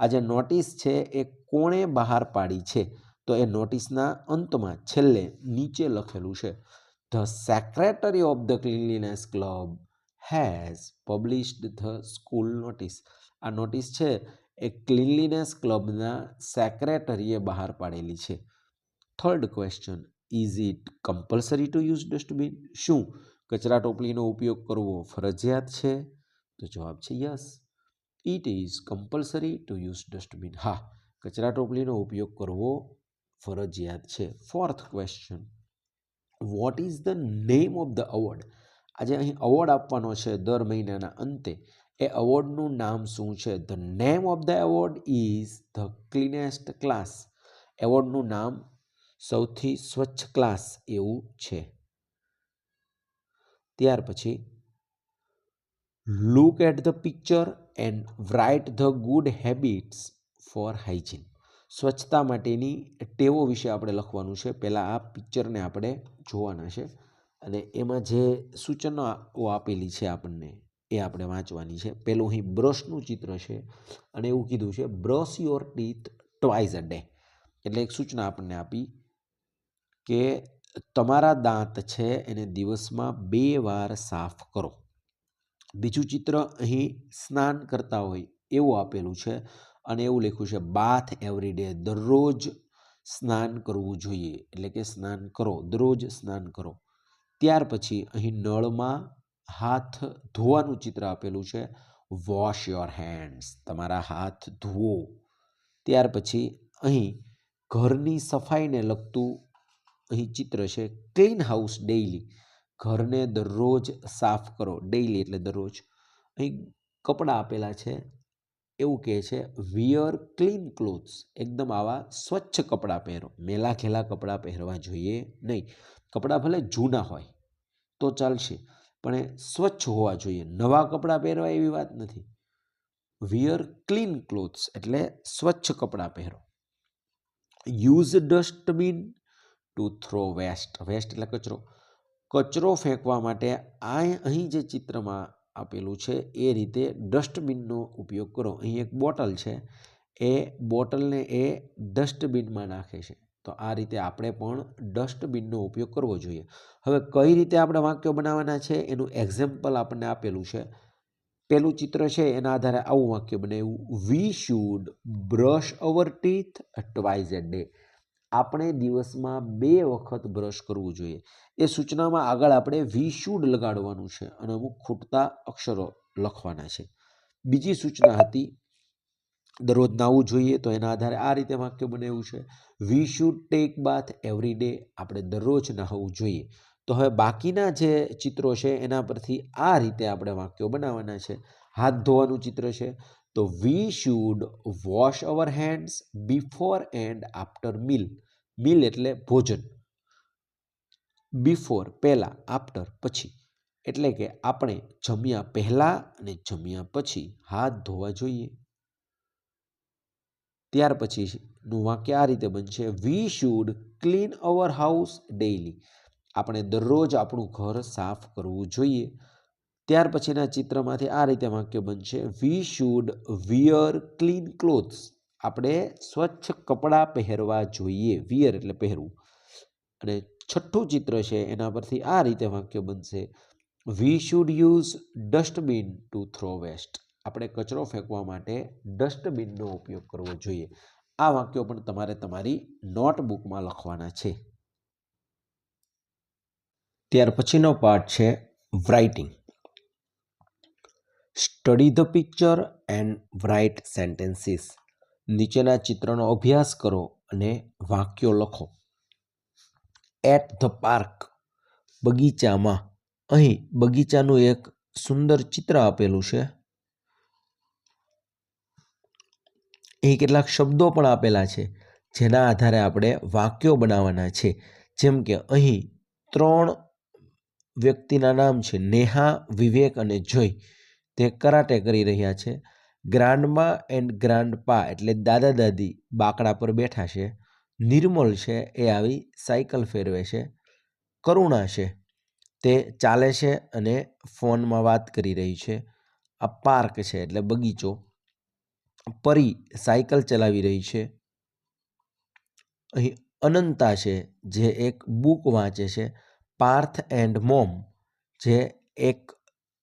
આ જે નોટિસ છે એ કોણે બહાર પાડી છે? તો એ નોટિસના અંતમાં છેલ્લે નીચે લખેલું છે, the secretary of the cleanliness club has published the school notice. આ નોટિસ છે એ ક્લીનલીનેસ ક્લબના સેક્રેટરીએ બહાર પાડેલી છે. Third question, is it compulsory to use dustbin. શું કચરા ટોપલીનો ઉપયોગ કરવો ફરજિયાત છે? તો જવાબ છે yes, it is compulsory to use dustbin. હા, કચરા ટોપલીનો ઉપયોગ કરવો ફરજિયાત છે. Fourth question, what is the name of the award. આજે અહીં અવોર્ડ આપવાનો છે દર મહિનાના અંતે, એ અવોર્ડનું નામ શું છે? The name of the award is the cleanest class. એવોર્ડનું નામ સૌથી સ્વચ્છ ક્લાસ એવું છે. ત્યાર પછી look at the picture and write the good habits for hygiene. સ્વચ્છતા માટેની ટેવો વિશે આપણે લખવાનું છે. પહેલાં આ પિક્ચરને આપણે જોવાના છે અને એમાં જે સૂચનો આપેલી છે આપણને એ આપણે વાંચવાની છે. પહેલું અહીં બ્રશનું ચિત્ર છે અને એવું કીધું છે brush your teeth twice a day. એટલે એક સૂચના આપણને આપી કે તમારા દાંત છે એને દિવસમાં 2 વાર સાફ કરો. બીજું ચિત્ર અહીં સ્નાન કરતા હોય એવું આપેલું છે અને એવું લખ્યું છે બાથ એવરી ડે. દરરોજ સ્નાન કરવું જોઈએ, એટલે કે સ્નાન કરો, દરરોજ સ્નાન કરો. ત્યાર પછી અહીં નળમાં હાથ ધોવાનું ચિત્ર આપેલું છે, વોશ યોર હેન્ડ્સ, તમારા હાથ ધુઓ. ત્યાર પછી અહીં ઘરની સફાઈને લગતું અહીં ચિત્ર છે, ક્લીન હાઉસ ડેઇલી, ઘરને દરરોજ સાફ કરો, ડેઇલી એટલે દરરોજ. અહીં કપડાં આપેલા છે, એવું કહે છે વિયર ક્લીન ક્લોથ્સ, એકદમ આવા સ્વચ્છ કપડાં પહેરો, મેલા ઘેલા કપડાં પહેરવા જોઈએ નહીં. કપડાં ભલે જૂના હોય તો ચાલશે, પણ એ સ્વચ્છ હોવા જોઈએ, નવા કપડાં પહેરવા એવી વાત નથી. વિયર ક્લીન ક્લોથ્સ એટલે સ્વચ્છ કપડાં પહેરો. Use dustbin to throw waste, waste એટલે કચરો, કચરો ફેંકવા માટે અહીં જે ચિત્રમાં આપેલું છે એ રીતે ડસ્ટબિનનો ઉપયોગ કરો. અહીં એક બોટલ છે, એ બોટલને એ ડસ્ટબિનમાં નાખે છે, તો આ રીતે આપણે પણ ડસ્ટબિનનો ઉપયોગ કરવો જોઈએ. હવે કઈ રીતે આપણે વાક્યો બનાવવાના છે એનું એક્ઝામ્પલ આપણને આપેલું છે. પેલું ચિત્ર છે એના આધારે આવું વાક્ય બનાવ્યું, we should brush our teeth twice A day, આપણે દિવસમાં 2 વખત બ્રશ કરવું જોઈએ. એ સૂચનામાં આગળ આપણે વી શુડ લગાડવાનું છે અને અમુક ખૂટતા અક્ષરો લખવાના છે. બીજી સૂચના હતી દરરોજ નાહવું જોઈએ, તો એના આધારે આ રીતે વાક્ય બનાવ્યું છે, વી should take bath every day, આપણે દરરોજ નાહવું જોઈએ. તો હવે બાકીના જે ચિત્રો છે એના પરથી આ રીતે આપણે વાક્યો બનાવવાના છે. હાથ ધોવાનું ચિત્ર છે, તો we should wash our hands before and after meal, meal એટલે ભોજન, બિફોર પહેલાં, આફ્ટર પછી, એટલે કે આપણે જમ્યા પહેલાં અને જમ્યા પછી હાથ ધોવા જોઈએ. ત્યાર પછીનું વાક્ય આ રીતે બનશે, we should clean our house daily, આપણે દરરોજ આપણું ઘર સાફ કરવું જોઈએ. ત્યાર પછીના ચિત્રમાંથી આ રીતે વાક્ય બનશે, we should wear clean clothes, આપણે સ્વચ્છ કપડાં પહેરવા જોઈએ, વિયર એટલે પહેરવું. અને છઠ્ઠું ચિત્ર છે એના પરથી આ રીતે વાક્ય બનશે, we should use dustbin to throw waste, આપણે કચરો ફેંકવા માટે ડસ્ટબિનનો ઉપયોગ કરવો જોઈએ. આ વાક્યો પણ તમારે તમારી નોટબુકમાં લખવાના છે. ત્યાર પછીનો પાર્ટ છે writing. Study the picture and right sentences, નીચેના ચિત્રનો અભ્યાસ કરો અને વાક્યો લખો. એટ ધ પાર્ક, બગીચામાં, અહીં બગીચાનું એક સુંદર ચિત્ર આપેલું છે. અહીં કેટલાક શબ્દો પણ આપેલા છે જેના આધારે આપણે વાક્યો બનાવવાના છે. જેમ કે અહીં 3 વ્યક્તિના નામ છે, નેહા, વિવેક અને જય, તે કરાટે કરી રહ્યા છે. ગ્રાન્ડમા એન્ડ ગ્રાન્ડપા એટલે દાદા દાદી બાકડા પર બેઠા છે. નિર્મલ છે એ આવી સાયકલ ફેરવે છે. કરુણા છે તે ચાલે છે અને ફોનમાં વાત કરી રહી છે. આ પાર્ક છે એટલે બગીચો. પરી સાયકલ ચલાવી રહી છે. અહીં અનંતા છે જે એક બુક વાંચે છે. પાર્થ એન્ડ મોમ જે એક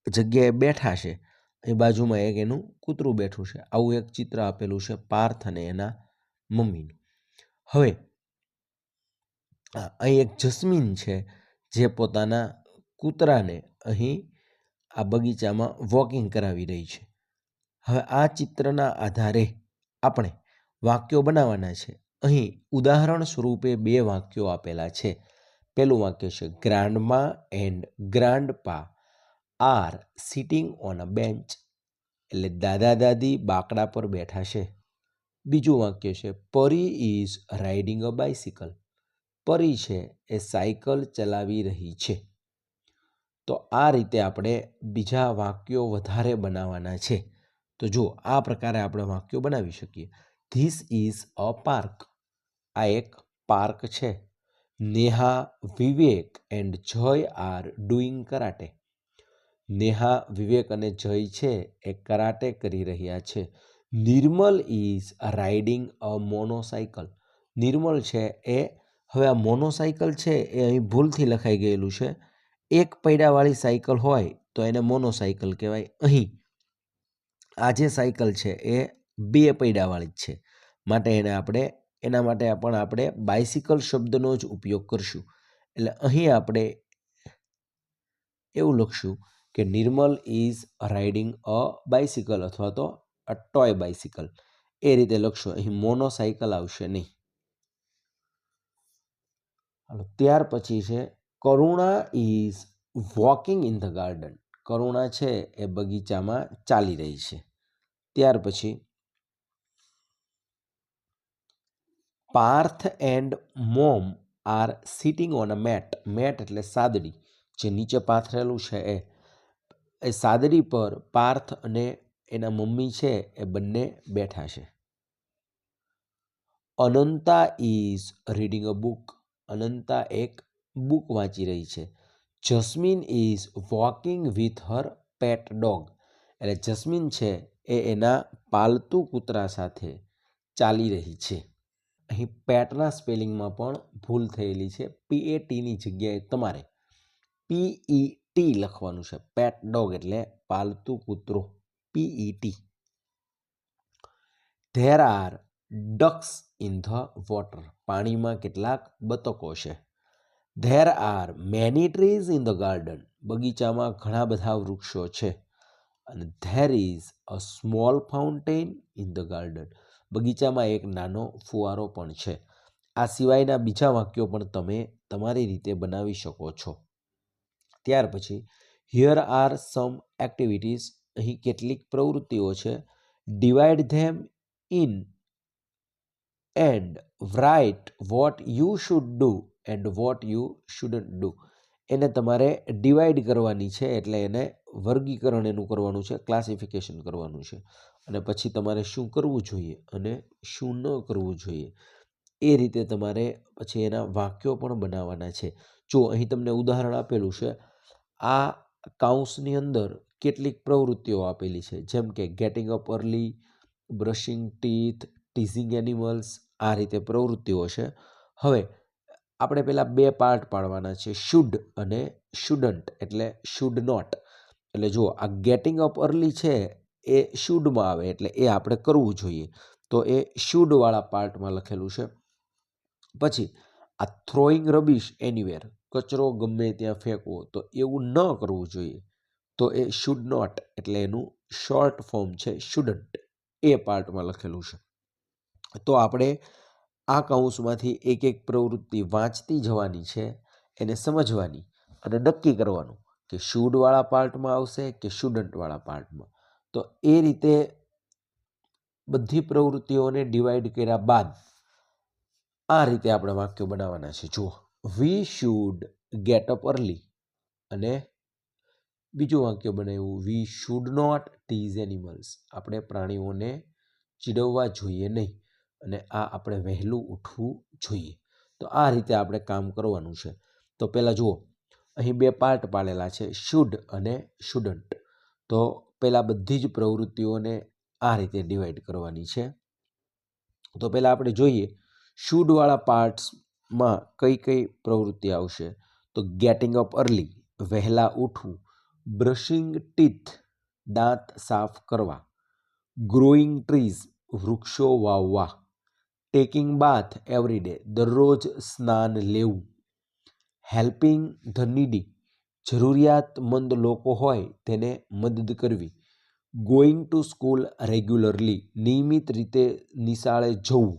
જગ્યાએ બેઠા છે, અહીં બાજુમાં એક એનું કૂતરું બેઠું છે. આવું એક ચિત્ર આપેલું છે પાર્થ અને એના મમ્મીનું. હવે અહીં એક જસ્મીન છે જે પોતાના કૂતરાને અહીં આ બગીચામાં વોકિંગ કરાવી રહી છે. હવે આ ચિત્રના આધારે આપણે વાક્યો બનાવવાના છે. અહીં ઉદાહરણ સ્વરૂપે 2 વાક્યો આપેલા છે. પહેલું વાક્ય છે, grandma and grandpa are sitting on a bench, એટલે દાદા દાદી બાકડા પર બેઠા છે. બીજું વાક્ય છે, પરી ઇઝ રાઇડિંગ અ બાઇસિકલ, પરી છે એ સાયકલ ચલાવી રહી છે. તો આ રીતે આપણે બીજા વાક્યો વધારે બનાવવાના છે. તો જો આ પ્રકારે આપણે વાક્યો બનાવી શકીએ. ધીસ ઇઝ અ પાર્ક, આ એક પાર્ક છે. નેહા, વિવેક એન્ડ જય આર ડુઈંગ કરાટે, નેહા, વિવેક અને જય છે એ કરાટે કરી રહ્યા છે. નિર્મલ ઇઝ રાઇડિંગ અ મોનોસાયકલ, નિર્મલ છે એ, હવે આ મોનોસાયકલ છે એ અહીં ભૂલથી લખાઈ ગયેલું છે. એક પૈડાવાળી સાયકલ હોય તો એને મોનોસાયકલ કહેવાય. અહીં આ જે સાયકલ છે એ 2 પૈડાવાળી જ છે, માટે એના માટે પણ આપણે બાઇસિકલ શબ્દનો જ ઉપયોગ કરશું. એટલે અહીં આપણે એવું લખશું કે નિર્મલ ઇઝ રાઇડિંગ અ બાઇસિકલ અથવા તો અ ટોય બાઇસિકલ, એ રીતે લખશો. અહીં મોનોસાઇકલ આવશે નહીં. હાલો, ત્યાર પછી છે Karuna is walking in the garden. Karuna છે એ બગીચામાં ચાલી રહી છે. ત્યાર પછી Parth and mom are sitting on a mat. Mat એટલે સાદડી, જે નીચે પાથરેલું છે એ સાદડી પર પાર્થ અને એના મમ્મી છે એ બંને બેઠા છે. Ananta is reading a book. Ananta એક બુક વાંચી રહી છે. Jasmine is walking with her Pat dog. એટલે જસ્મીન છે એ એના પાલતુ કૂતરા સાથે ચાલી રહી છે. અહીં પેટના સ્પેલિંગમાં પણ ભૂલ થયેલી છે. PATની જગ્યાએ તમારે PET લખવાનું છે. પેટ ડોગ એટલે પાલતુ કૂતરો, PET. There are ducks in the water. પાણીમાં કેટલાક બતકો છે. There are many trees in the garden. બગીચામાં ઘણા બધા વૃક્ષો છે. અને there is a small fountain in the garden. બગીચામાં એક નાનો ફુવારો પણ છે. આ સિવાયના બીજા વાક્યો પણ તમે તમારી રીતે બનાવી શકો છો. ત્યાર પછી હિયર આર સમ એક્ટિવિટીઝ. અહીં કેટલીક પ્રવૃત્તિઓ છે. Divide them in and write what you should do and what you shouldn't do. એને તમારે ડિવાઈડ કરવાની છે, એટલે એને વર્ગીકરણ એનું કરવાનું છે, ક્લાસિફિકેશન કરવાનું છે. અને પછી તમારે શું કરવું જોઈએ અને શું ન કરવું જોઈએ એ રીતે તમારે પછી એના વાક્યો પણ બનાવવાના છે. જો અહીં તમને ઉદાહરણ આપેલું છે, આ કાઉન્સની અંદર કેટલીક પ્રવૃત્તિઓ આપેલી છે, જેમ કે getting up early, brushing teeth, teasing animals, આ રીતે પ્રવૃત્તિઓ છે. હવે આપણે પહેલાં બે પાર્ટ પાડવાના છે, શુડ અને શુડન્ટ, એટલે શુડ નોટ. એટલે જો આ ગેટિંગ અપ અર્લી છે એ શુડમાં આવે, એટલે એ આપણે કરવું જોઈએ, તો એ શુડવાળા પાર્ટમાં લખેલું છે. પછી આ થ્રોઈંગ રબીશ એનીવેર, કચરો ગમે ત્યાં ફેંકવો, તો એવું ન કરવું જોઈએ, તો એ શુડ નોટ, એટલે એનું શોર્ટ ફોર્મ છે શુડન્ટ, એ પાર્ટમાં લખેલું છે. તો આપણે આ કૌંસમાંથી એક એક પ્રવૃત્તિ વાંચતી જવાની છે, એને સમજવાની અને નક્કી કરવાનું કે શુડવાળા પાર્ટમાં આવશે કે શુડન્ટવાળા પાર્ટમાં. તો એ રીતે બધી પ્રવૃત્તિઓને ડિવાઈડ કર્યા બાદ આ રીતે આપણે વાક્યો બનાવવાના છે. જુઓ, we should get up early, અને બીજું વાક્ય બનાવ્યું, we should not tease animals. આપણે પ્રાણીઓને ચીડવવા જોઈએ નહીં, અને આ આપણે વહેલું ઉઠવું જોઈએ. તો આ રીતે આપણે કામ કરવાનું છે. તો પહેલાં જુઓ, અહીં બે પાર્ટ પાડેલા છે, શુડ અને શુડન્ટ. તો પહેલાં બધી જ પ્રવૃત્તિઓને આ રીતે ડિવાઈડ કરવાની છે. તો પહેલાં આપણે જોઈએ શુડવાળા પાર્ટ્સમાં કઈ કઈ પ્રવૃત્તિ આવશે. તો ગેટિંગ અપ અર્લી, વહેલા ઉઠવું. બ્રશિંગ ટીથ, દાંત સાફ કરવા. ગ્રોઈંગ ટ્રીઝ, વૃક્ષો વાવવા. ટેકિંગ બાથ એવરી ડે, દરરોજ સ્નાન લેવું. હેલ્પિંગ ધ નીડી, જરૂરિયાતમંદ લોકો હોય તેને મદદ કરવી. ગોઈંગ ટુ સ્કૂલ રેગ્યુલરલી, નિયમિત રીતે નિશાળે જવું.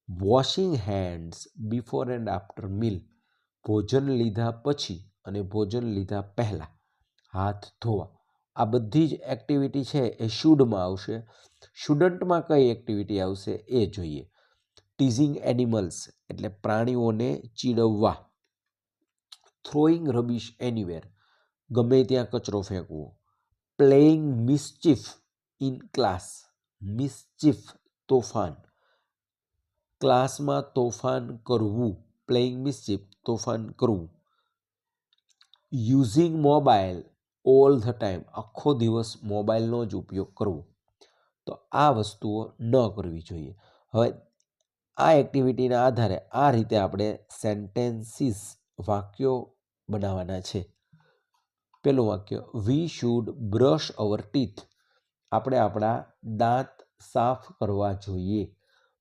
Washing hands before and after meal, ભોજન લીધા પછી અને ભોજન લીધા પહેલાં હાથ ધોવા. આ બધી જ એક્ટિવિટી છે એ શુડમાં આવશે. શુડન્ટમાં કઈ એક્ટિવિટી આવશે એ જોઈએ. ટીઝિંગ એનિમલ્સ એટલે પ્રાણીઓને ચીડવવા. થ્રોઈંગ રબીશ એનીવેર, ગમે ત્યાં કચરો ફેંકવો. પ્લેઇંગ મિસચીફ ઇન ક્લાસ, મિસચીફ તોફાન, ક્લાસમાં તોફાન કરવું. પ્લેઇંગ મિસચીફ તોફાન કરવું. Using mobile all the time, આખો દિવસ મોબાઈલનો જ ઉપયોગ કરવો. તો આ વસ્તુઓ ન કરવી જોઈએ. હવે આ એક્ટિવિટીના આધારે આ રીતે આપણે સેન્ટેન્સીસ, વાક્યો બનાવવાના છે. પહેલું વાક્ય, we should brush our teeth, આપણે આપણા દાંત સાફ કરવા જોઈએ.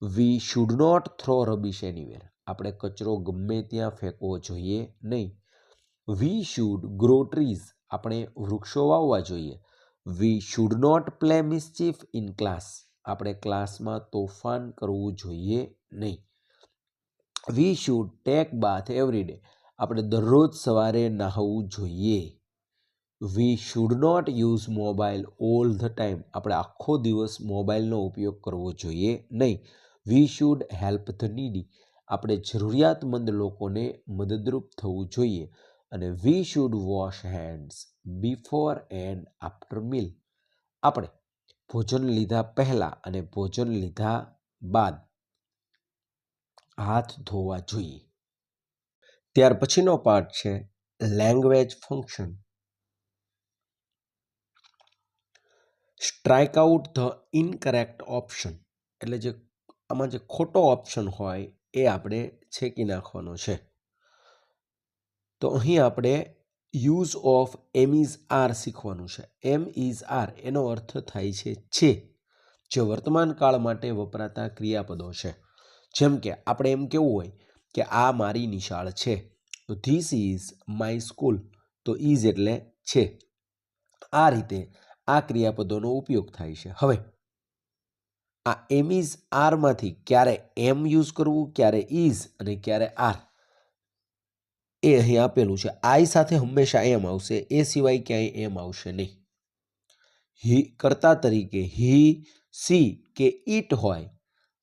We should not throw rubbish anywhere, આપણે કચરો ગમે ત્યાં ફેંકવો જોઈએ નહીં. વી શુડ ગ્રો ટ્રીઝ, આપણે વૃક્ષો વાવવા જોઈએ. We should not play mischief in class. આપણે ક્લાસમાં તોફાન કરવું જોઈએ નહીં. We should take bath every day. આપણે દરરોજ સવારે નહાવું જોઈએ. We should not use mobile all the time. આપણે આખો દિવસ મોબાઈલનો ઉપયોગ કરવો જોઈએ નહીં. We should help the needy. આપણે જરૂરિયાતમંદ લોકોને મદદરૂપ થવું જોઈએ. અને we should wash hands before and after meal. આપણે ભોજન લીધા પહેલાં અને ભોજન લીધા બાદ હાથ ધોવા જોઈએ. ત્યાર પછીનો પાર્ટ છે language function. Strike out the incorrect option. એટલે જે આમાં જે ખોટો ઓપ્શન હોય એ આપણે છેકી નાખવાનો છે. તો અહીં આપણે use of am is are શીખવાનું છે. એમ ઇઝ આર એનો અર્થ થાય છે, જે વર્તમાન કાળ માટે વપરાતા ક્રિયાપદો છે. જેમ કે આપણે એમ કેવું હોય કે આ મારી નિશાળ છે, તો ધીસ ઇઝ માય સ્કૂલ. તો ઇઝ એટલે છે. આ રીતે આ ક્રિયાપદોનો ઉપયોગ થાય છે. હવે આ એમ ઇઝ આરમાંથી ક્યારે એમ યુઝ કરવું, ક્યારે ઇઝ અને ક્યારે આર એ અહીં આપેલું છે. આઈ સાથે હંમેશા એમ આવશે, એ સિવાય ક્યાંય એમ આવશે નહીં. હી કર્તા તરીકે હી, સી કે ઇટ હોય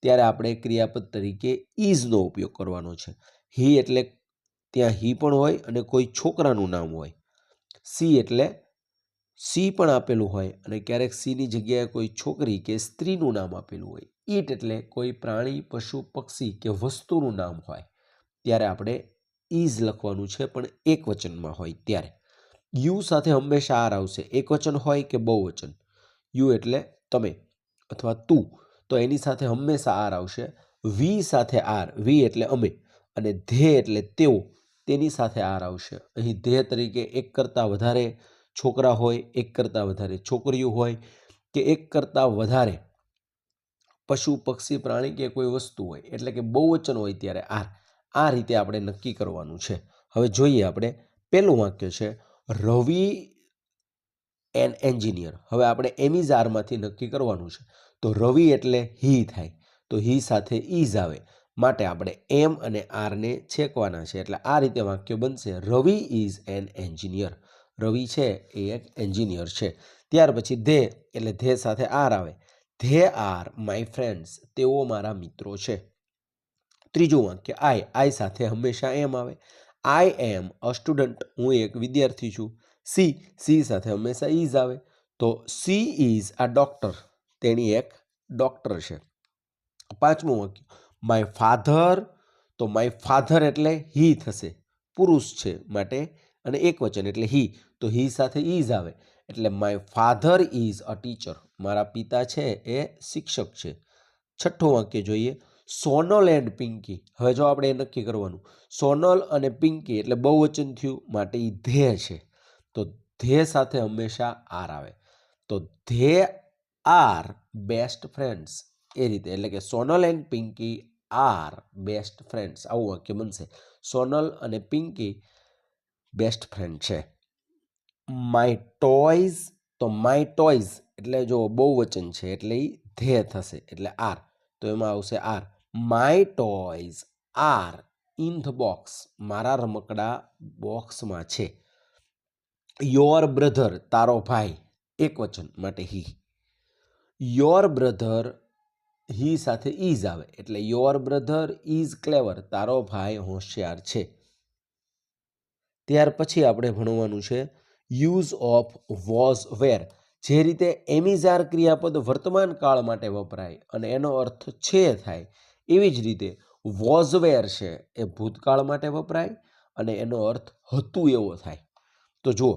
ત્યારે આપણે ક્રિયાપદ તરીકે ઇઝનો ઉપયોગ કરવાનો છે. હી એટલે ત્યાં હી પણ હોય અને કોઈ છોકરાનું નામ હોય. સી એટલે સી પણ આપેલું હોય અને ક્યારેક સીની જગ્યાએ કોઈ છોકરી કે સ્ત્રીનું નામ આપેલું હોય. ઈટ એટલે કોઈ પ્રાણી, પશુ, પક્ષી કે વસ્તુનું નામ હોય ત્યારે આપણે ઇઝ લખવાનું છે, પણ એક વચનમાં હોય ત્યારે. યુ સાથે હંમેશા આર આવશે, એક વચન હોય કે બહુવચન. યુ એટલે તમે અથવા તું, તો એની સાથે હંમેશા આર આવશે. વી સાથે આર, વી એટલે અમે, અને ધે એટલે તેઓ, તેની સાથે આર આવશે. અહીં ધે તરીકે એક કરતાં વધારે છોકરા હોય, એક કરતાં વધારે છોકરીઓ હોય કે એક કરતાં વધારે પશુ, પક્ષી, પ્રાણી કે કોઈ વસ્તુ હોય, એટલે કે બહુવચન હોય ત્યારે આર. આ રીતે આપણે નક્કી કરવાનું છે. હવે જોઈએ આપણે પહેલું વાક્ય છે રવિ એન એન્જિનિયર. હવે આપણે એમિઝ આરમાંથી નક્કી કરવાનું છે. તો રવિ એટલે હી થાય, તો હી સાથે ઇઝ આવે, માટે આપણે એમ અને આરને છેકવાના છે. એટલે આ રીતે વાક્ય બનશે રવિ ઇઝ એન એન્જિનિયર. રવિ છે એ એક એન્જિનિયર છે. ત્યાર પછી ધે એટલે ધે સાથે આર આવે. They are my friends. તેઓ મારા મિત્રો છે. ત્રીજું વાક્ય આઈ સાથે હંમેશા એમ આવે. આઈ એમ અ સ્ટુડન્ટ. હું એક વિદ્યાર્થી છું. સી સાથે હંમેશા ઇઝ આવે. તો સી ઇઝ આ ડૉક્ટર. તેણી એક ડૉક્ટર છે. પાંચમું વાક્ય માય ફાધર. તો માય ફાધર એટલે હી થશે, પુરુષ છે માટે, અને એક વચન એટલે હી, તો હી સાથે ઇઝ આવે. એટલે my father is a teacher. મારા પિતા છે એ શિક્ષક છે. છઠ્ઠું વાક્ય જોઈએ સોનલ એન્ડ પિંકી. હવે જો આપણે એ નક્કી કરવાનું, સોનલ અને પિંકી એટલે બહુવચન થયું માટે એ ધે છે, તો ધે સાથે હંમેશા આર આવે. તો ધે આર બેસ્ટ ફ્રેન્ડ્સ. એ રીતે, એટલે કે Sonal and Pinky are best friends. આવું વાક્ય બનશે. સોનલ અને પિંકી બેસ્ટ ફ્રેન્ડ છે. My toys. તો માય ટોયઝ એટલે જો બહુવચન છે એટલે એ ધે થશે, એટલે આર, તો એમાં આવશે are. My toys are in the box. મારા રમકડા બોક્સમાં છે. યોર બ્રધર તારો ભાઈ, એક વચન માટે હી. યોર બ્રધર હી સાથે ઇઝ આવે, એટલે યોર બ્રધર ઇઝ ક્લેવર. તારો ભાઈ હોશિયાર છે. ત્યાર પછી આપણે ભણવાનું છે યુઝ ઓફ વોઝ વેર. જે રીતે એમિઝાર ક્રિયાપદ વર્તમાન કાળ માટે વપરાય અને એનો અર્થ છે થાય, એવી જ રીતે વોઝ વેર છે એ ભૂતકાળ માટે વપરાય અને એનો અર્થ હતું એવો થાય. તો જુઓ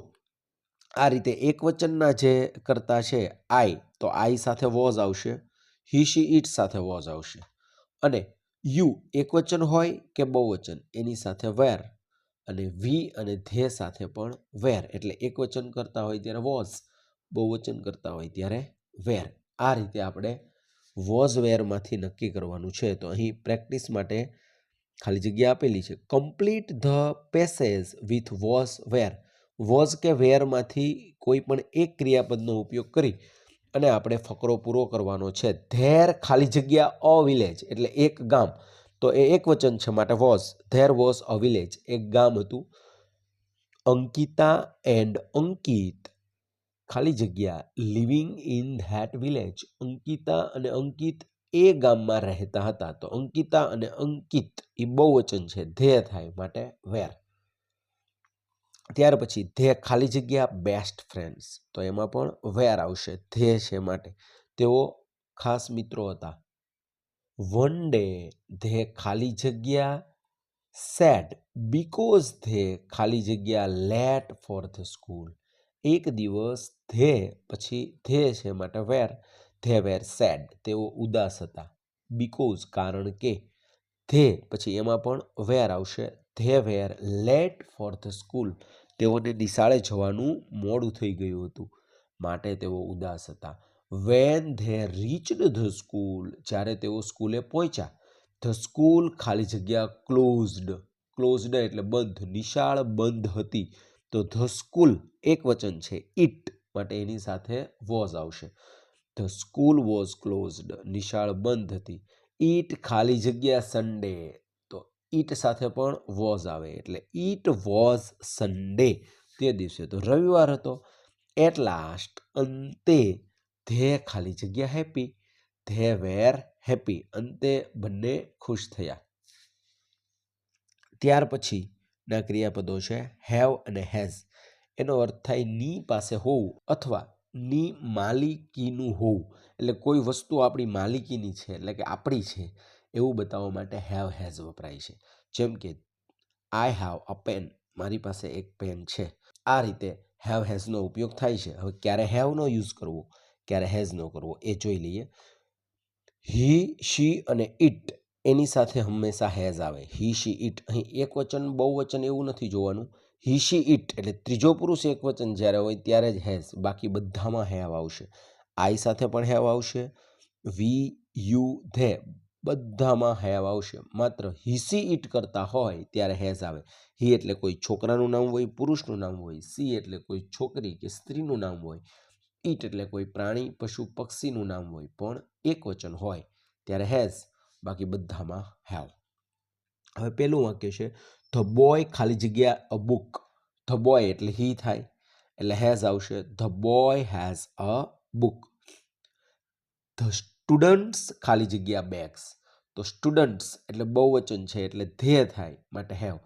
આ રીતે એક વચનના જે કરતા છે આઈ, તો આઈ સાથે વોઝ આવશે. હી શી ઇટ સાથે વોઝ આવશે. અને યુ એક વચન હોય કે બહુવચન એની સાથે વેર, અને વી અને ધે સાથે પણ વેર. એટલે એક વચન કરતા હોય ત્યારે વોઝ, બહુવચન કરતા હોય ત્યારે વેર. આ રીતે આપણે વોઝ વેરમાંથી નક્કી કરવાનું છે. તો અહીં પ્રેક્ટિસ માટે ખાલી જગ્યા આપેલી છે. Complete the passage with was wear. Was કે વેરમાંથી કોઈ પણ એક ક્રિયાપદનો ઉપયોગ કરી અને આપણે ફકરો પૂરો કરવાનો છે. ધેર ખાલી જગ્યા અ વિલેજ એટલે એક ગામ, તો એ એક વચન છે માટે was. There was a village, એક ગામ હતું. અંકિતા એન્ડ અંકિત ખાલી જગ્યા living in that village, Ankita અને અંકિત એ ગામમાં રહેતા હતા. તો અંકિતા અને અંકિત એ બહુવચન છે, ધે થાય માટે વેર. ત્યાર પછી ધે ખાલી જગ્યા બેસ્ટ ફ્રેન્ડ્સ, તો એમાં પણ વેર આવશે, ધે છે માટે. તેઓ ખાસ મિત્રો હતા. વન ડે ધે ખાલી જગ્યા સેડ બીકોઝ ધે ખાલી જગ્યા લેટ ફોર ધ સ્કૂલ, એક દિવસ ધે પછી ધે છે માટે વેર, ધે વેર સેડ, તેઓ ઉદાસ હતા. બીકોઝ કારણ કે, ધે પછી એમાં પણ વેર આવશે, they were late for the school, તેઓને નિશાળે જવાનું મોડું થઈ ગયું હતું માટે તેઓ ઉદાસ હતા. When they reached the school, જ્યારે તેઓ સ્કૂલે પહોંચ્યા. ધ સ્કૂલ ખાલી જગ્યા ક્લોઝડ, ક્લોઝડ એટલે બંધ, નિશાળ બંધ હતી. તો ધ સ્કૂલ એક વચન છે, ઇટ માટે એની સાથે વોઝ આવશે. ધ સ્કૂલ વોઝ ક્લોઝડ, નિશાળ બંધ હતી. ઇટ ખાલી જગ્યા સન્ડે, તો ઇટ સાથે પણ વોઝ આવે એટલે ઇટ વોઝ સન્ડે, તે દિવસે તો રવિવાર હતો. એટ લાસ્ટ અંતે ધે ખાલી જગ્યા હેપી, ધે વેર હેપી, અંતે બંને ખુશ થયા. ત્યાર પછીના ક્રિયાપદો છે હેવ અને હેઝ. એનો અર્થ થાય ની પાસે હોવું અથવા ની માલિકીનું હોવું, એટલે કોઈ વસ્તુ આપણી માલિકીની છે એટલે કે આપણી છે એવું બતાવવા માટે હેવ હેઝ વપરાય છે. જેમ કે આઈ હેવ અ પેન, મારી પાસે એક પેન છે. આ રીતે હેવ હેઝનો ઉપયોગ થાય છે. હવે ક્યારે હેવનો યુઝ કરવો, ક્યારે હેઝનો કરવો એ જોઈ લઈએ. હી, શી અને ઇટ એની સાથે હંમેશા હેઝ આવે. હી, શી, ઇટ, અહીં એક વચન બહુવચન એવું નથી જોવાનું. હી, શી, ઇટ એટલે ત્રીજો પુરુષ એક વચન જ્યારે હોય ત્યારે જ હેઝ, બાકી બધામાં હેવ આવશે. આઈ સાથે પણ હેવ આવશે, વી, યુ, ધે બધામાં હેવ આવશે. માત્ર હી, સી, ઇટ કરતા હોય ત્યારે હેઝ આવે. હી એટલે કોઈ છોકરાનું નામ હોય, પુરુષનું નામ હોય. સી એટલે કોઈ છોકરી કે સ્ત્રીનું નામ હોય. ઇટ એટલે કોઈ પ્રાણી, પશુ, પક્ષીનું નામ હોય. પણ એક વચન હોય ત્યારે હેઝ, બાકી બધામાં હેવ. હવે પેલું વાક્ય છે ધ બોય ખાલી જગ્યા અ બુક. ધ બોય એટલે હી થાય એટલે હેઝ આવશે. The boy has a book. The students ખાલી જગ્યા બેગ્સ, તો સ્ટુડન્ટ્સ એટલે બહુવચન છે એટલે ધે થાય માટે have.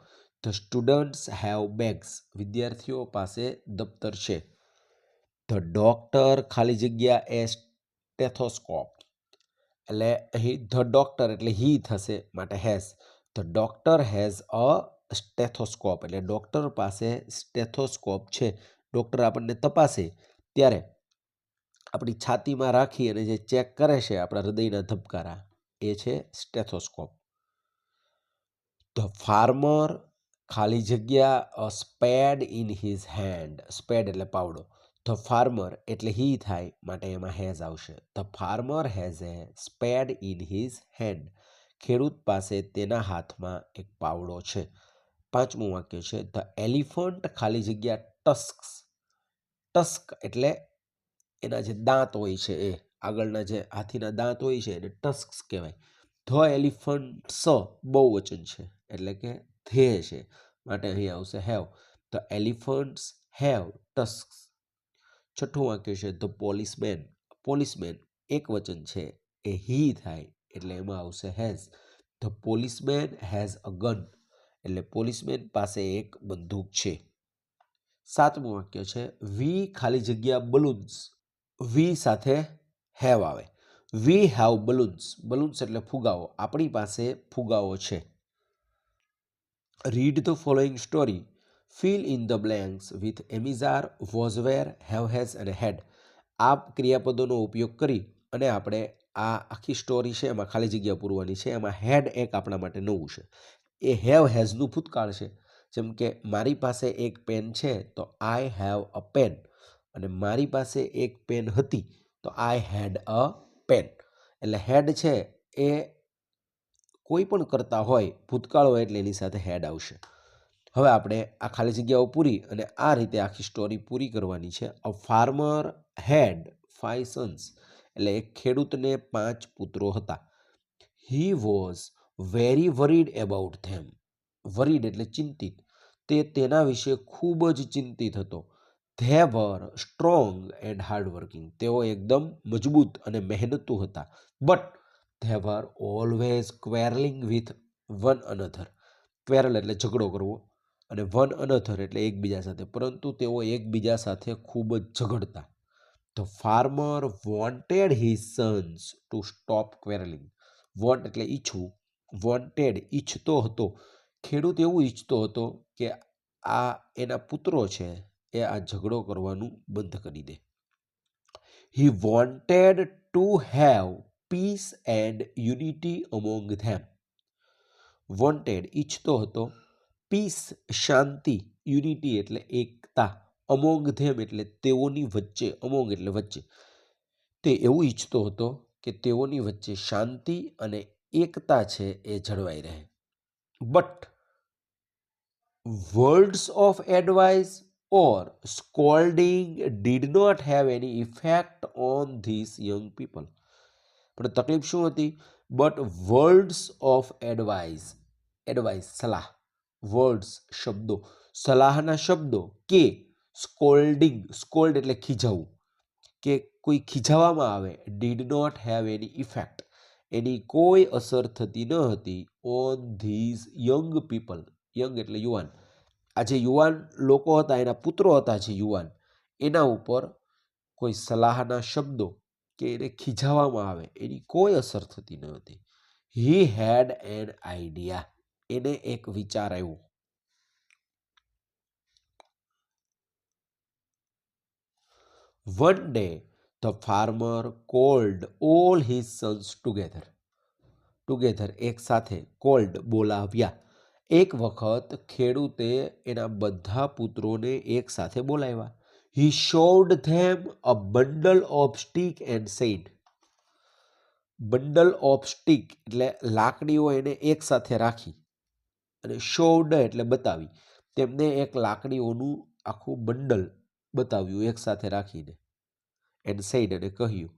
The students have bags, વિદ્યાર્થીઓ પાસે દફતર છે. ધ ડોક્ટર ખાલી જગ્યા એ સ્ટેથોસ્કોપ, એટલે અહીં ધ ડોક્ટર એટલે હી થશે માટે has. The doctor has a stethoscope, એટલે ડોક્ટર પાસે સ્ટેથોસ્કોપ છે. ડોક્ટર આપણને તપાસે ત્યારે આપણી છાતીમાં રાખી અને જે ચેક કરે છે આપણા હૃદયના ધબકારા, એ છે સ્ટેથોસ્કોપ. ધ ફાર્મર ખાલી જગ્યા a spade in his hand, spade એટલે પાવડો. ધ ફાર્મર એટલે હી થાય માટે એમાં હેઝ આવશે. The farmer has a સ્પેડ in his hand, ખેડૂત પાસે તેના હાથમાં એક પાવડો છે. પાંચમું વાક્ય છે ધ એલિફન્ટ ખાલી જગ્યા ટસ્ક્સ. ટસ્ક એટલે એના જે દાંત હોય છે, એ આગળના જે હાથીના દાંત હોય છે એને ટસ્ક્સ કહેવાય. ધ એલિફન્ટ્સ બહુવચન છે એટલે કે ધે છે માટે અહીં આવશે have. The elephants have tusks. છઠ્ઠું વાક્ય છે ધ પોલીસમેન. પોલીસમેન એક વચન છે એ હી થાય એટલે એમાં આવશે has. The policeman has a gun, એટલે પોલીસમેન પાસે એક બંદૂક છે. સાતમું વાક્ય છે વી ખાલી જગ્યા બલૂન્સ. વી સાથે હેવ આવે. વી હેવ બલૂન્સ, બલૂન્સ એટલે ફુગાવો, આપણી પાસે ફુગાવો છે. Read the following story, fill in the blanks with am is are, was were, have has અને હેડ. આ ક્રિયાપદોનો ઉપયોગ કરી અને આપણે આ આખી સ્ટોરી છે એમાં ખાલી જગ્યા પૂરવાની છે. એમાં હેડ એક આપણા માટે નવું છે. એ હેવ હેઝનું ભૂતકાળ છે. જેમ કે મારી પાસે એક પેન છે તો આઈ હેવ અ પેન, અને મારી પાસે એક પેન હતી તો આઈ હેડ અ પેન. એટલે હેડ છે એ કોઈ પણ કરતા હોય, ભૂતકાળ હોય એટલે એની સાથે હેડ આવશે. હવે આપણે આ ખાલી જગ્યાઓ પૂરી અને આ રીતે આખી સ્ટોરી પૂરી કરવાની છે. અ ફાર્મર હેડ 5 સન્સ, એટલે એક ખેડૂતને 5 પુત્રો હતા. He was very worried about them. Worried એટલે ચિંતિત. તે તેના વિશે ખૂબ જ ચિંતિત હતો. They were strong and hardworking. તેઓ એકદમ મજબૂત અને મહેનતુ હતા. But they were always quarrelling with one another. Quarrel એટલે ઝઘડો કરવો અને વન અનધર એટલે એકબીજા સાથે, પરંતુ તેઓ એકબીજા સાથે ખૂબ જ ઝઘડતા. The farmer wanted his sons to stop quarrelling. Want એટલે ઈચ્છવું, વોન્ટેડ ઈચ્છતો હતો. ખેડૂત એવું ઈચ્છતો હતો કે આ એના પુત્રો છે એ આ ઝઘડો કરવાનું બંધ કરી દે. He wanted to have peace and unity among them. Wanted ઈચ્છતો હતો, પીસ શાંતિ, યુનિટી એટલે એકતા, અમોંગ ધેમ એટલે તેઓની વચ્ચે, અમોંગ એટલે વચ્ચે. તે એવું ઈચ્છતો હતો કે તેઓની વચ્ચે શાંતિ અને એકતા છે એ જળવાઈ રહે. But words of advice or scolding did not have any effect on this young people. પણ તકલીફ શું હતી? But words of advice, advice સલાહ, વર્ડ્સ શબ્દો, સલાહના શબ્દો કે સ્કોલ્ડિંગ, સ્કોલ્ડ એટલે ખીજાવવું, કે કોઈ ખીજાવવામાં આવે, did not have any effect, any કોઈ અસર થતી ન હતી on these young people. Young એટલે યુવાન. આ જે યુવાન લોકો હતા, એના પુત્રો હતા જે યુવાન, એના ઉપર કોઈ સલાહના શબ્દો કે એને ખીજાવવામાં આવે એની કોઈ અસર થતી ન હતી. હી હેડ એન આઈડિયા. એને એક વિચાર આવ્યો. One day, the farmer called all his sons together. Together, એક સાથે, called, બોલાવ્યા. એક વખત ખેડૂતે એના બધા પુત્રોને એક સાથે બોલાવ્યા. He showed them a bundle of stick and said. Bundle of stick એટલે લાકડીઓ એને એક સાથે રાખી, અને શોવડ એટલે બતાવી. તેમને એક લાકડીઓનું આખું બંડલ બતાવ્યું એક સાથે રાખીને. એન્ડ સેડ અને કહ્યું,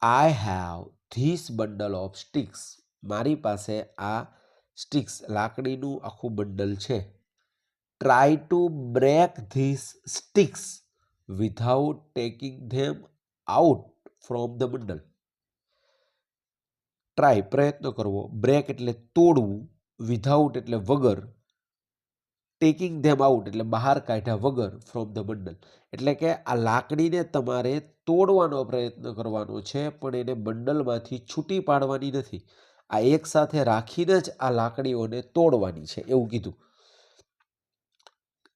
I have this bundle of sticks. મારી પાસે આ સ્ટિક્સ લાકડીનું આખું બંડલ છે. Try to break this sticks without taking them out from the bundle. Try પ્રયત્ન કરવો, બ્રેક એટલે તોડવું, વિધાઉટ એટલે વગર, ટેકિંગ ધેમ આઉટ એટલે બહાર કાઢ્યા વગર, ફ્રોમ ધ બંડલ એટલે કે આ લાકડીને તમારે તોડવાનો પ્રયત્ન કરવાનો છે, પણ એને બંડલમાંથી છૂટી પાડવાની નથી. આ એક સાથે રાખીને જ આ લાકડીઓને તોડવાની છે એવું કીધું.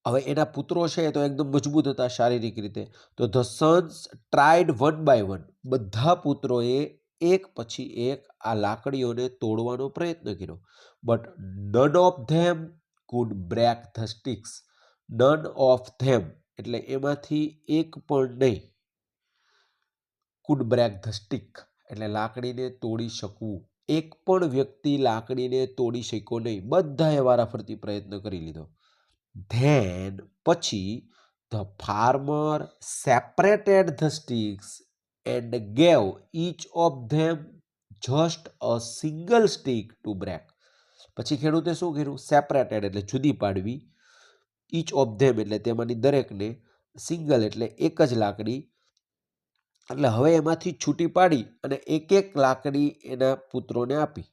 હવે એના પુત્રો છે એ તો એકદમ મજબૂત હતા શારીરિક રીતે. તો the sons tried one by one. બધા પુત્રોએ એક પછી એક આ લાકડીઓને તોડવાનો પ્રયત્ન કર્યો. But none of them could break the sticks. None of them એટલે એમાંથી એક પણ નહીં. કુડ બ્રેક ધ સ્ટિક એટલે લાકડીને તોડી શકવું. એક પણ વ્યક્તિ લાકડીને તોડી શક્યો નહીં. બધાએ વારાફરતી પ્રયત્ન કરી લીધો. ધેન પછી the farmer separated the sticks and gave each of them just a single stick to break. પછી ખેડૂતે શું કર્યું? સેપરેટેડ એટલે જુદી પાડવી, ઈચ ઓફ ધેમ એટલે તેમાંની દરેકને, સિંગલ એટલે એક જ લાકડી, એટલે હવે એમાંથી છૂટી પાડી અને એક એક લાકડી એના પુત્રોને આપી.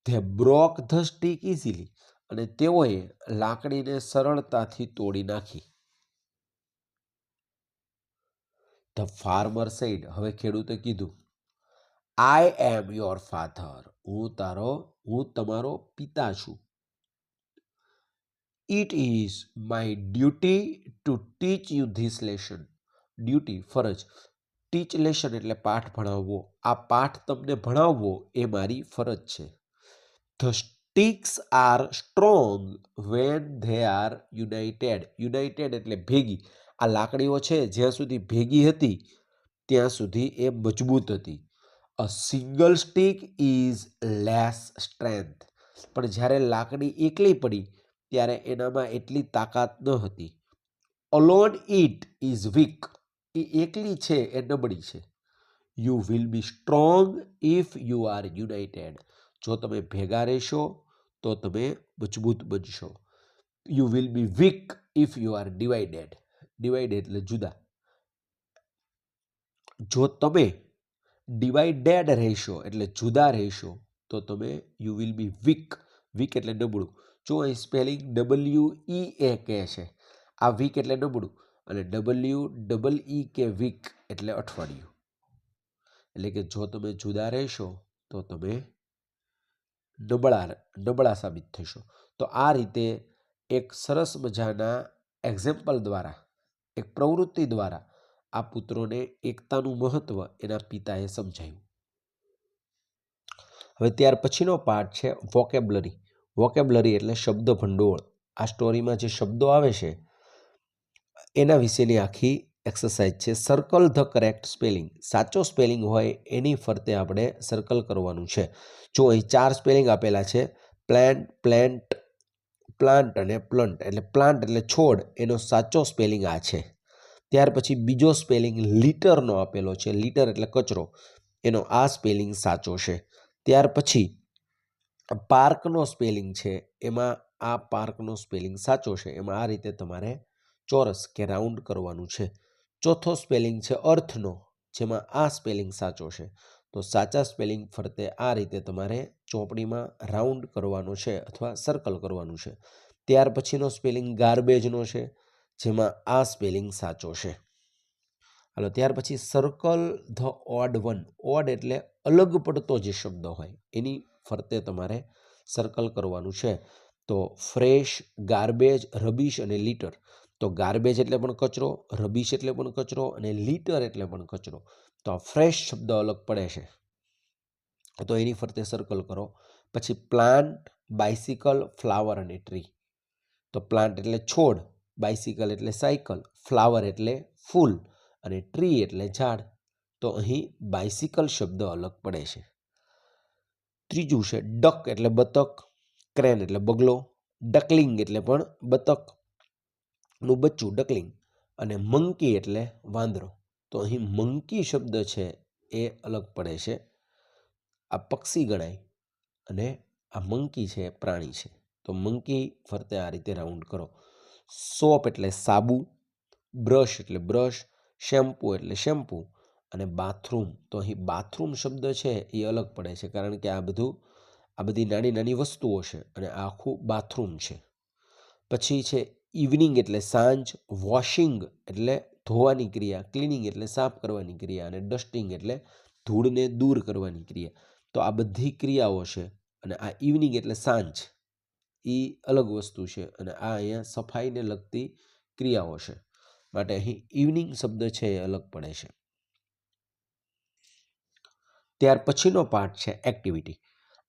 They broke the stick easily. અને તેઓએ લાકડીને સરળતાથી તોડી નાખી. The farmer said. હવે ખેડૂતે કીધું, આઈ એમ યોર ફાધર. હું તમારો પિતા છું. It is my duty to teach you this lesson. Duty ફરજ, ટીચ લેસન એટલે પાઠ ભણાવવો. આ પાઠ તમને ભણાવવો એ મારી ફરજ છે. The sticks are strong when they are united. United એટલે ભેગી. આ લાકડીઓ છે જ્યાં સુધી ભેગી હતી ત્યાં સુધી એ મજબૂત હતી. A single stick is less strength. પણ જ્યારે લાકડી એકલી પડી ત્યારે એનામાં એટલી તાકાત ન હતી. અલોન ઇટ ઇઝ વીક, એ એકલી છે એ નબળી છે. You will be strong if you are united, જો તમે ભેગા રહેશો તો તમે મજબૂત બનશો. You will be weak if you are divided, divided એટલે જુદા. જો તમે ડિવાઇડેડ રહેશો એટલે જુદા રહેશો તો તમે you will be weak, weak એટલે નબળું. જો અહીં સ્પેલિંગ WEA કહે છે, આ વીક એટલે નબળું, અને WEE વીક એટલે અઠવાડિયું. એટલે કે જો તમે જુદા રહેશો તો તમે નબળા સાબિત થશો. તો આ રીતે એક સરસ મજાના એક્ઝામ્પલ દ્વારા, એક પ્રવૃત્તિ દ્વારા આ પુત્રોને એકતાનું મહત્વ એના પિતાએ સમજાયું. હવે ત્યાર પછીનો પાર્ટ છે વોકેબ્લરી. વોકેબ્લરી એટલે શબ્દ ભંડોળ. આ સ્ટોરીમાં જે શબ્દો આવે છે એના વિશેની આખી એક્સરસાઇઝ છે. Circle the correct spelling. સાચો સ્પેલિંગ હોય એની ફરતે આપણે સર્કલ કરવાનું છે. જો અહીં 4 સ્પેલિંગ આપેલા છે, પ્લાન્ટ, પ્લેન્ટ, પ્લાન્ટ અને પ્લન્ટ. એટલે પ્લાન્ટ એટલે છોડ, એનો સાચો સ્પેલિંગ આ છે. ત્યાર પછી બીજો સ્પેલિંગ લીટરનો આપેલો છે, લીટર એટલે કચરો, એનો આ સ્પેલિંગ સાચો છે. ત્યાર પછી પાર્કનો સ્પેલિંગ છે, એમાં આ પાર્કનો સ્પેલિંગ સાચો છે. એમાં આ રીતે તમારે ચોરસ કે રાઉન્ડ કરવાનું છે. ચોથો સ્પેલિંગ છે અર્થનો, જેમાં આ સ્પેલિંગ સાચો છે. તો સાચા સ્પેલિંગ ફરતે આ રીતે તમારે ચોપડીમાં રાઉન્ડ કરવાનો છે અથવા સર્કલ કરવાનું છે. ત્યાર પછીનો સ્પેલિંગ ગાર્બેજનો છે, જેમાં આ સ્પેલિંગ સાચો છે. હાલો, ત્યાર પછી circle the odd one. Odd એટલે અલગ પડતો જે શબ્દ હોય એની ફરતે તમારે સર્કલ કરવાનું છે. તો ફ્રેશ, ગાર્બેજ, રબીશ અને લીટર. તો ગાર્બેજ એટલે પણ કચરો, રબીશ એટલે પણ કચરો અને લીટર એટલે પણ કચરો. તો આ ફ્રેશ શબ્દ અલગ પડે છે, તો એની ફરતે સર્કલ કરો. પછી પ્લાન્ટ, બાઇસિકલ, ફ્લાવર અને ટ્રી. તો પ્લાન્ટ એટલે છોડ, બાઇસિકલ એટલે સાયકલ, ફ્લાવર એટલે ફૂલ અને ટ્રી એટલે ઝાડ. તો અહીં બાઇસિકલ શબ્દ અલગ પડે છે. ત્રીજું છે ડક એટલે બતક, ક્રેન એટલે બગલો, ડકલિંગ એટલે પણ બતકનું બચ્ચું ડકલિંગ, અને મંકી એટલે વાંદરો. તો અહીં મંકી શબ્દ છે એ અલગ પડે છે. આ પક્ષી ગણાય અને આ મંકી છે પ્રાણી છે. તો મંકી ફરતે આ રીતે રાઉન્ડ કરો. સોપ એટલે સાબુ, બ્રશ એટલે બ્રશ, શેમ્પૂ એટલે શેમ્પૂ અને બાથરૂમ. તો અહીં બાથરૂમ શબ્દ છે એ અલગ પડે છે, કારણ કે આ બધી નાની નાની વસ્તુઓ છે અને આ આખું બાથરૂમ છે. પછી છે ઇવનિંગ એટલે સાંજ, વોશિંગ એટલે ધોવાની ક્રિયા, ક્લિનિંગ એટલે સાફ કરવાની ક્રિયા અને ડસ્ટિંગ એટલે ધૂળને દૂર કરવાની ક્રિયા. તો આ બધી ક્રિયાઓ છે અને આ ઇવનિંગ એટલે સાંજ, એ અલગ વસ્તુ છે અને આ અહીંયા સફાઈને લગતી ક્રિયાઓ છે, માટે અહીં ઇવનિંગ શબ્દ છે એ અલગ પડે છે. ત્યાર પછીનો પાર્ટ છે એક્ટિવિટી.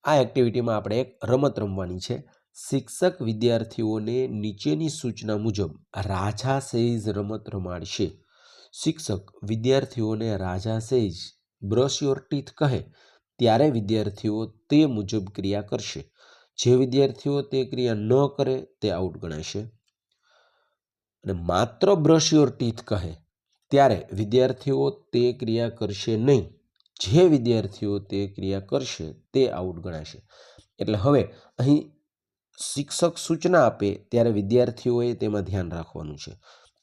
આ એક્ટિવિટીમાં આપણે એક રમત રમવાની છે. શિક્ષક વિદ્યાર્થીઓને નીચેની સૂચના મુજબ રાજા સેઝ રમત રમાડશે. શિક્ષક વિદ્યાર્થીઓને રાજા સેઝ બ્રશ યોર ટીથ કહે ત્યારે વિદ્યાર્થીઓ તે મુજબ ક્રિયા કરશે. જે વિદ્યાર્થીઓ તે ક્રિયા ન કરે તે આઉટ ગણાશે. અને માત્ર બ્રશ યોર ટીથ કહે ત્યારે વિદ્યાર્થીઓ તે ક્રિયા કરશે નહીં. જે વિદ્યાર્થીઓ તે ક્રિયા કરશે તે આઉટ ગણાશે. એટલે હવે અહીં શિક્ષક સૂચના આપે ત્યારે વિદ્યાર્થીઓએ તેમાં ધ્યાન રાખવાનું છે.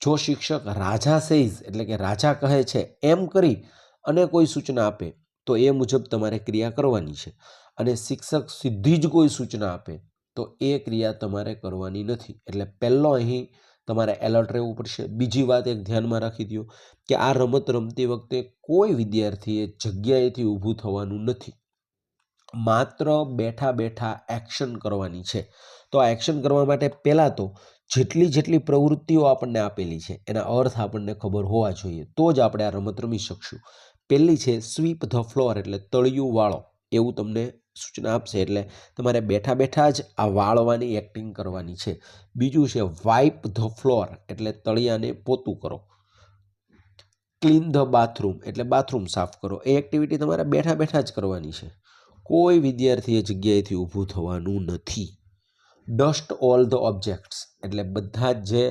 જો શિક્ષક રાજા સેઝ એટલે કે રાજા કહે છે એમ કરી અને કોઈ સૂચના આપે તો એ મુજબ તમારે ક્રિયા કરવાની છે. અને શિક્ષક સીધી જ કોઈ સૂચના આપે તો એ ક્રિયા તમારે કરવાની નથી. એટલે પહેલો અહીં તમારે એલર્ટ રહેવું પડશે. બીજી વાત એક ધ્યાનમાં રાખી દો કે આ રમત રમતી વખતે કોઈ વિદ્યાર્થીએ જગ્યાએથી ઊભું થવાનું નથી. માત્ર બેઠા બેઠા એક્શન કરવાની છે. તો આ એક્શન કરવા માટે પહેલાં તો જેટલી પ્રવૃત્તિઓ આપણને આપેલી છે એના અર્થ આપણને ખબર હોવા જોઈએ, તો જ આપણે આ રમત રમી શકશું. પહેલી છે સ્વીપ ધ ફ્લોર એટલે તળિયું વાળો, એવું તમને સૂચના આપશે. એટલે તમારે બેઠા બેઠા જ આ વાળવાની એક્ટિંગ કરવાની છે. બીજું છે વાઇપ ધ ફ્લોર એટલે તળિયાને પોતું કરો. ક્લીન ધ બાથરૂમ એટલે બાથરૂમ સાફ કરો. એ એક્ટિવિટી તમારે બેઠા બેઠા જ કરવાની છે. કોઈ વિદ્યાર્થીએ જગ્યાએથી ઊભું થવાનું નથી. ડસ્ટ ઓલ ધ ઓબ્જેક્ટ્સ એટલે બધા જ જે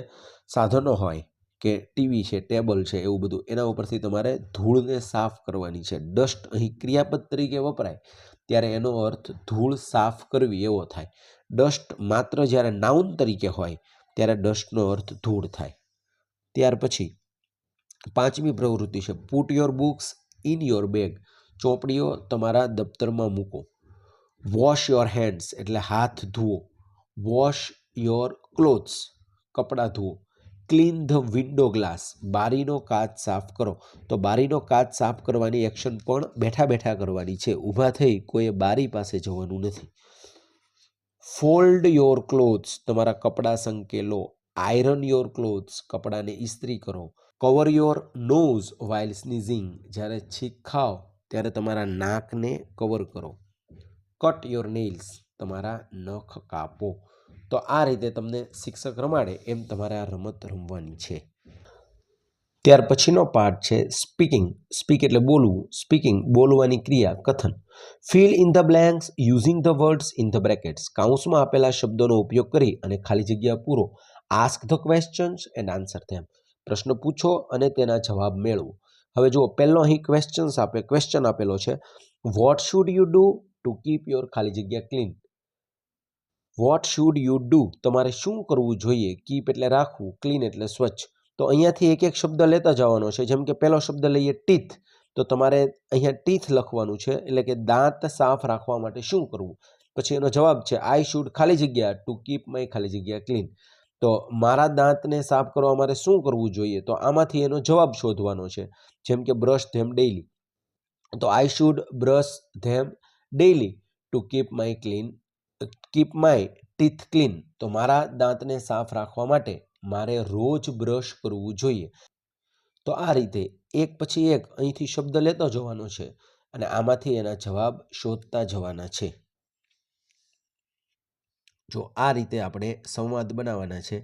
સાધનો હોય કે ટીવી છે, ટેબલ છે, એવું બધું એના ઉપરથી તમારે ધૂળને સાફ કરવાની છે. ડસ્ટ અહીં ક્રિયાપદ તરીકે વપરાય ત્યારે એનો અર્થ ધૂળ સાફ કરવી એવો થાય. ડસ્ટ માત્ર જ્યારે નાઉન તરીકે હોય ત્યારે ડસ્ટનો અર્થ ધૂળ થાય. ત્યાર પછી 5મી પ્રવૃત્તિ છે put your books in your bag. ચોપડીઓ તમારા દફતરમાં મૂકો. વોશ યોર હેન્ડ્સ એટલે હાથ ધુઓ. વોશ યોર ક્લોથ્સ કપડાં ધુઓ. ક્લીન ધ વિન્ડો ગ્લાસ બારીનો કાચ સાફ કરો. તો બારીનો કાચ સાફ કરવાની એક્શન પણ બેઠા બેઠા કરવાની છે, ઊભા થઈ કોઈએ બારી પાસે જવાનું નથી. ફોલ્ડ યોર ક્લોથ્સ તમારા કપડાં સંકેલો. આયરન યોર ક્લોથ્સ કપડાને ઇસ્ત્રી કરો. Cover your nose while sneezing જ્યારે છીંક ખાઓ ત્યારે તમારા નાકને કવર કરો. કટ યોર નેલ્સ તમારા નખ કાપો. તો આ રીતે તમને શિક્ષક રમાડે એમ તમારે આ રમત રમવાની છે. ત્યાર પછીનો પાર્ટ છે સ્પીકિંગ. સ્પીક એટલે બોલવું. સ્પીકિંગ બોલવાની ક્રિયા કથન. Fill in the blanks using the words in the brackets કૌંસમાં આપેલા શબ્દોનો ઉપયોગ કરી અને ખાલી જગ્યા પૂરો. Ask the questions and answer them પ્રશ્ન પૂછો અને તેના જવાબ મેળવો. હવે જુઓ પહેલો અહીં ક્વેશ્ચન આપેલો છે. What should you do to keep your ખાલી જગ્યા clean. Vote should you do તમારે શું કરવું જોઈએ. કીપ એટલે રાખવું, ક્લીન એટલે સ્વચ્છ. તો અહીંયાથી એક એક શબ્દ લેતા જવાનો છે. જેમ કે પહેલો શબ્દ લઈએ ટીથ, તો તમારે અહીંયા ટીથ લખવાનું છે એટલે કે દાંત સાફ રાખવા માટે શું કરવું. પછી એનો જવાબ છે આઈ શુડ ખાલી જગ્યા ટુ કીપ માય ખાલી જગ્યા ક્લીન. તો મારા દાંતને સાફ કરવા માટે શું કરવું જોઈએ. તો આમાંથી એનો જવાબ શોધવાનો છે. જેમ કે બ્રશ ધેમ ડેઇલી, તો I should brush them daily to keep my teeth clean. તો મારા દાંતને સાફ રાખવા માટે મારે રોજ બ્રશ કરવું જોઈએ. તો આ રીતે એક પછી એક અહીંથી શબ્દ લેતો જવાનો છે અને આમાંથી એના જવાબ શોધતા જવાના છે. જો આ રીતે આપણે સંવાદ બનાવવાના છે.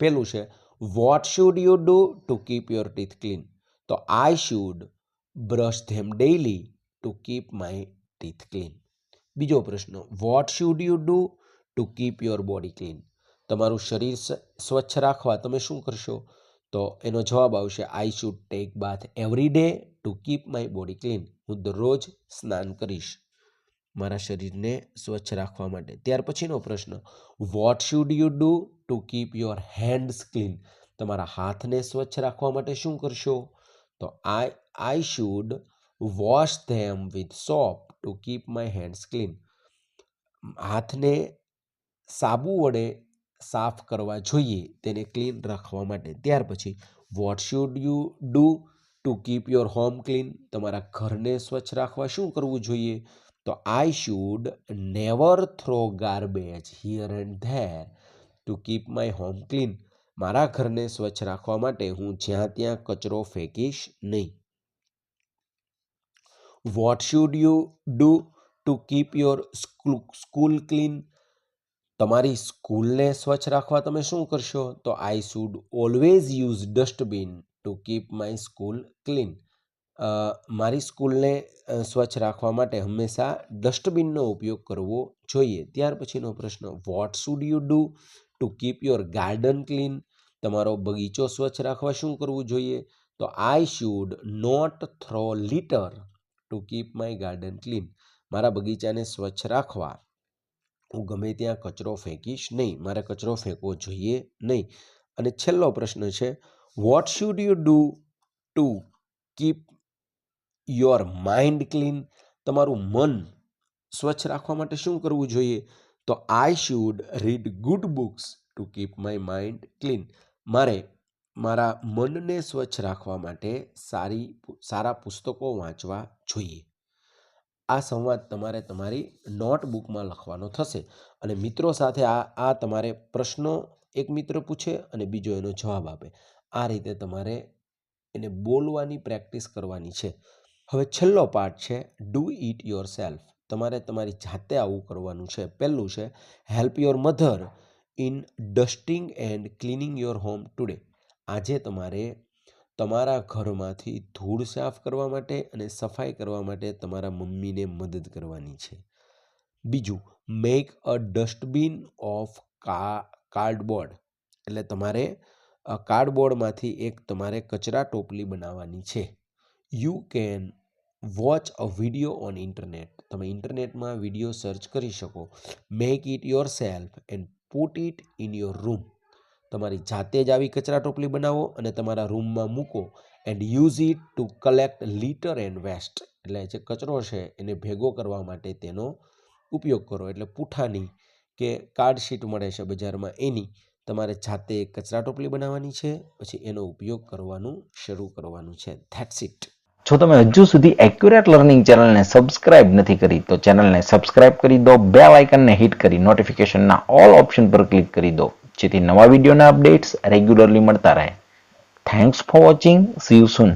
પેલું છે what should you do to keep your teeth clean. તો I should brush them daily to keep my teeth clean. બીજો પ્રશ્ન what should you do to keep your body clean. તમારું શરીર સ્વચ્છ રાખવા તમે શું કરશો. તો એનો જવાબ આવશે I should take bath every day to keep my body clean. હું દરરોજ સ્નાન કરીશ મારા શરીરને સ્વચ્છ રાખવા માટે. ત્યાર પછીનો પ્રશ્ન what should you do to keep your hands clean. તમારા હાથને સ્વચ્છ રાખવા માટે શું કરશો. તો I should wash them with soap to keep my hands clean. હાથને સાબુ વડે સાફ કરવા જોઈએ તેને ક્લીન રાખવા માટે. ત્યાર પછી vote should you do to keep your home clean. તમારા ઘરને સ્વચ્છ રાખવા શું કરવું જોઈએ. તો I should never throw garbage here and there two keep my home clean. મારા ઘરને સ્વચ્છ રાખવા માટે હું જ્યાં ત્યાં કચરો ફેંકીશ નહીં. Vote should you do to keep your school clean. તમારી સ્કૂલને સ્વચ્છ રાખવા તમે શું કરશો. તો I should always use dustbin two keep my school clean. મારી સ્કૂલને સ્વચ્છ રાખવા માટે હંમેશા ડસ્ટબિનનો ઉપયોગ કરવો જોઈએ. ત્યાર પછીનો પ્રશ્ન what should you do to keep your garden clean. તમારો બગીચો સ્વચ્છ રાખવા શું કરવું જોઈએ. તો I should not throw litter to keep my garden clean. મારા બગીચાને સ્વચ્છ રાખવા હું ગમે ત્યાં કચરો ફેંકીશ નહીં. મારે કચરો ફેંકવો જોઈએ નહીં. અને છેલ્લો પ્રશ્ન છે what should you do to keep your mind clean. તમારું મન સ્વચ્છ રાખવા માટે શું કરવું જોઈએ. તો I should read good books two keep my mind clean. મારે મારા મનને સ્વચ્છ રાખવા માટે સારા પુસ્તકો વાંચવા જોઈએ. આ સંવાદ તમારે તમારી નોટબુકમાં લખવાનો થશે અને મિત્રો સાથે આ તમારે પ્રશ્નો એક મિત્ર પૂછે અને બીજો એનો જવાબ આપે. આ રીતે તમારે એને બોલવાની પ્રેક્ટિસ કરવાની છે. હવે છેલ્લો પાર્ટ છે ડુ ઇટ યોર સેલ્ફ. તમારે તમારી જાતે આવું કરવાનું છે. પહેલું છે help your mother in dusting and cleaning your home today. આજે તમારે તમારા ઘરમાંથી ધૂળ સાફ કરવા માટે અને સફાઈ કરવા માટે તમારા મમ્મીને મદદ કરવાની છે. બીજું, make a dustbin of cardboard, એટલે તમારે કાર્ડબોર્ડમાંથી એક તમારે કચરા ટોપલી બનાવવાની છે. You can watch a video on internet, તમે ઇન્ટરનેટમાં વિડીયો સર્ચ કરી શકો. Make it your self and put it in your room, તમારી જાતે જ આવી કચરા ટોપલી બનાવો અને તમારા રૂમમાં મૂકો. And use it to collect litter and waste, એટલે જે કચરો છે એને ભેગો કરવા માટે તેનો ઉપયોગ કરો. એટલે પૂઠાની કે કાર્ડશીટ મળે છે બજારમાં, એની તમારે જાતે કચરા ટોપલી બનાવવાની છે, પછી એનો ઉપયોગ કરવાનું શરૂ કરવાનું છે. That's it. જો તમે હજુ સુધી એક્યુરેટ લર્નિંગ ચેનલને સબસ્ક્રાઇબ નથી કરી તો ચેનલને સબસ્ક્રાઇબ કરી દો, બેલ આઇકનને હિટ કરી નોટિફિકેશનના ઓલ ઓપ્શન પર ક્લિક કરી દો, જેથી નવા વિડીયોના અપડેટ્સ રેગ્યુલરલી મળતા રહે. Thanks for watching. C you soon.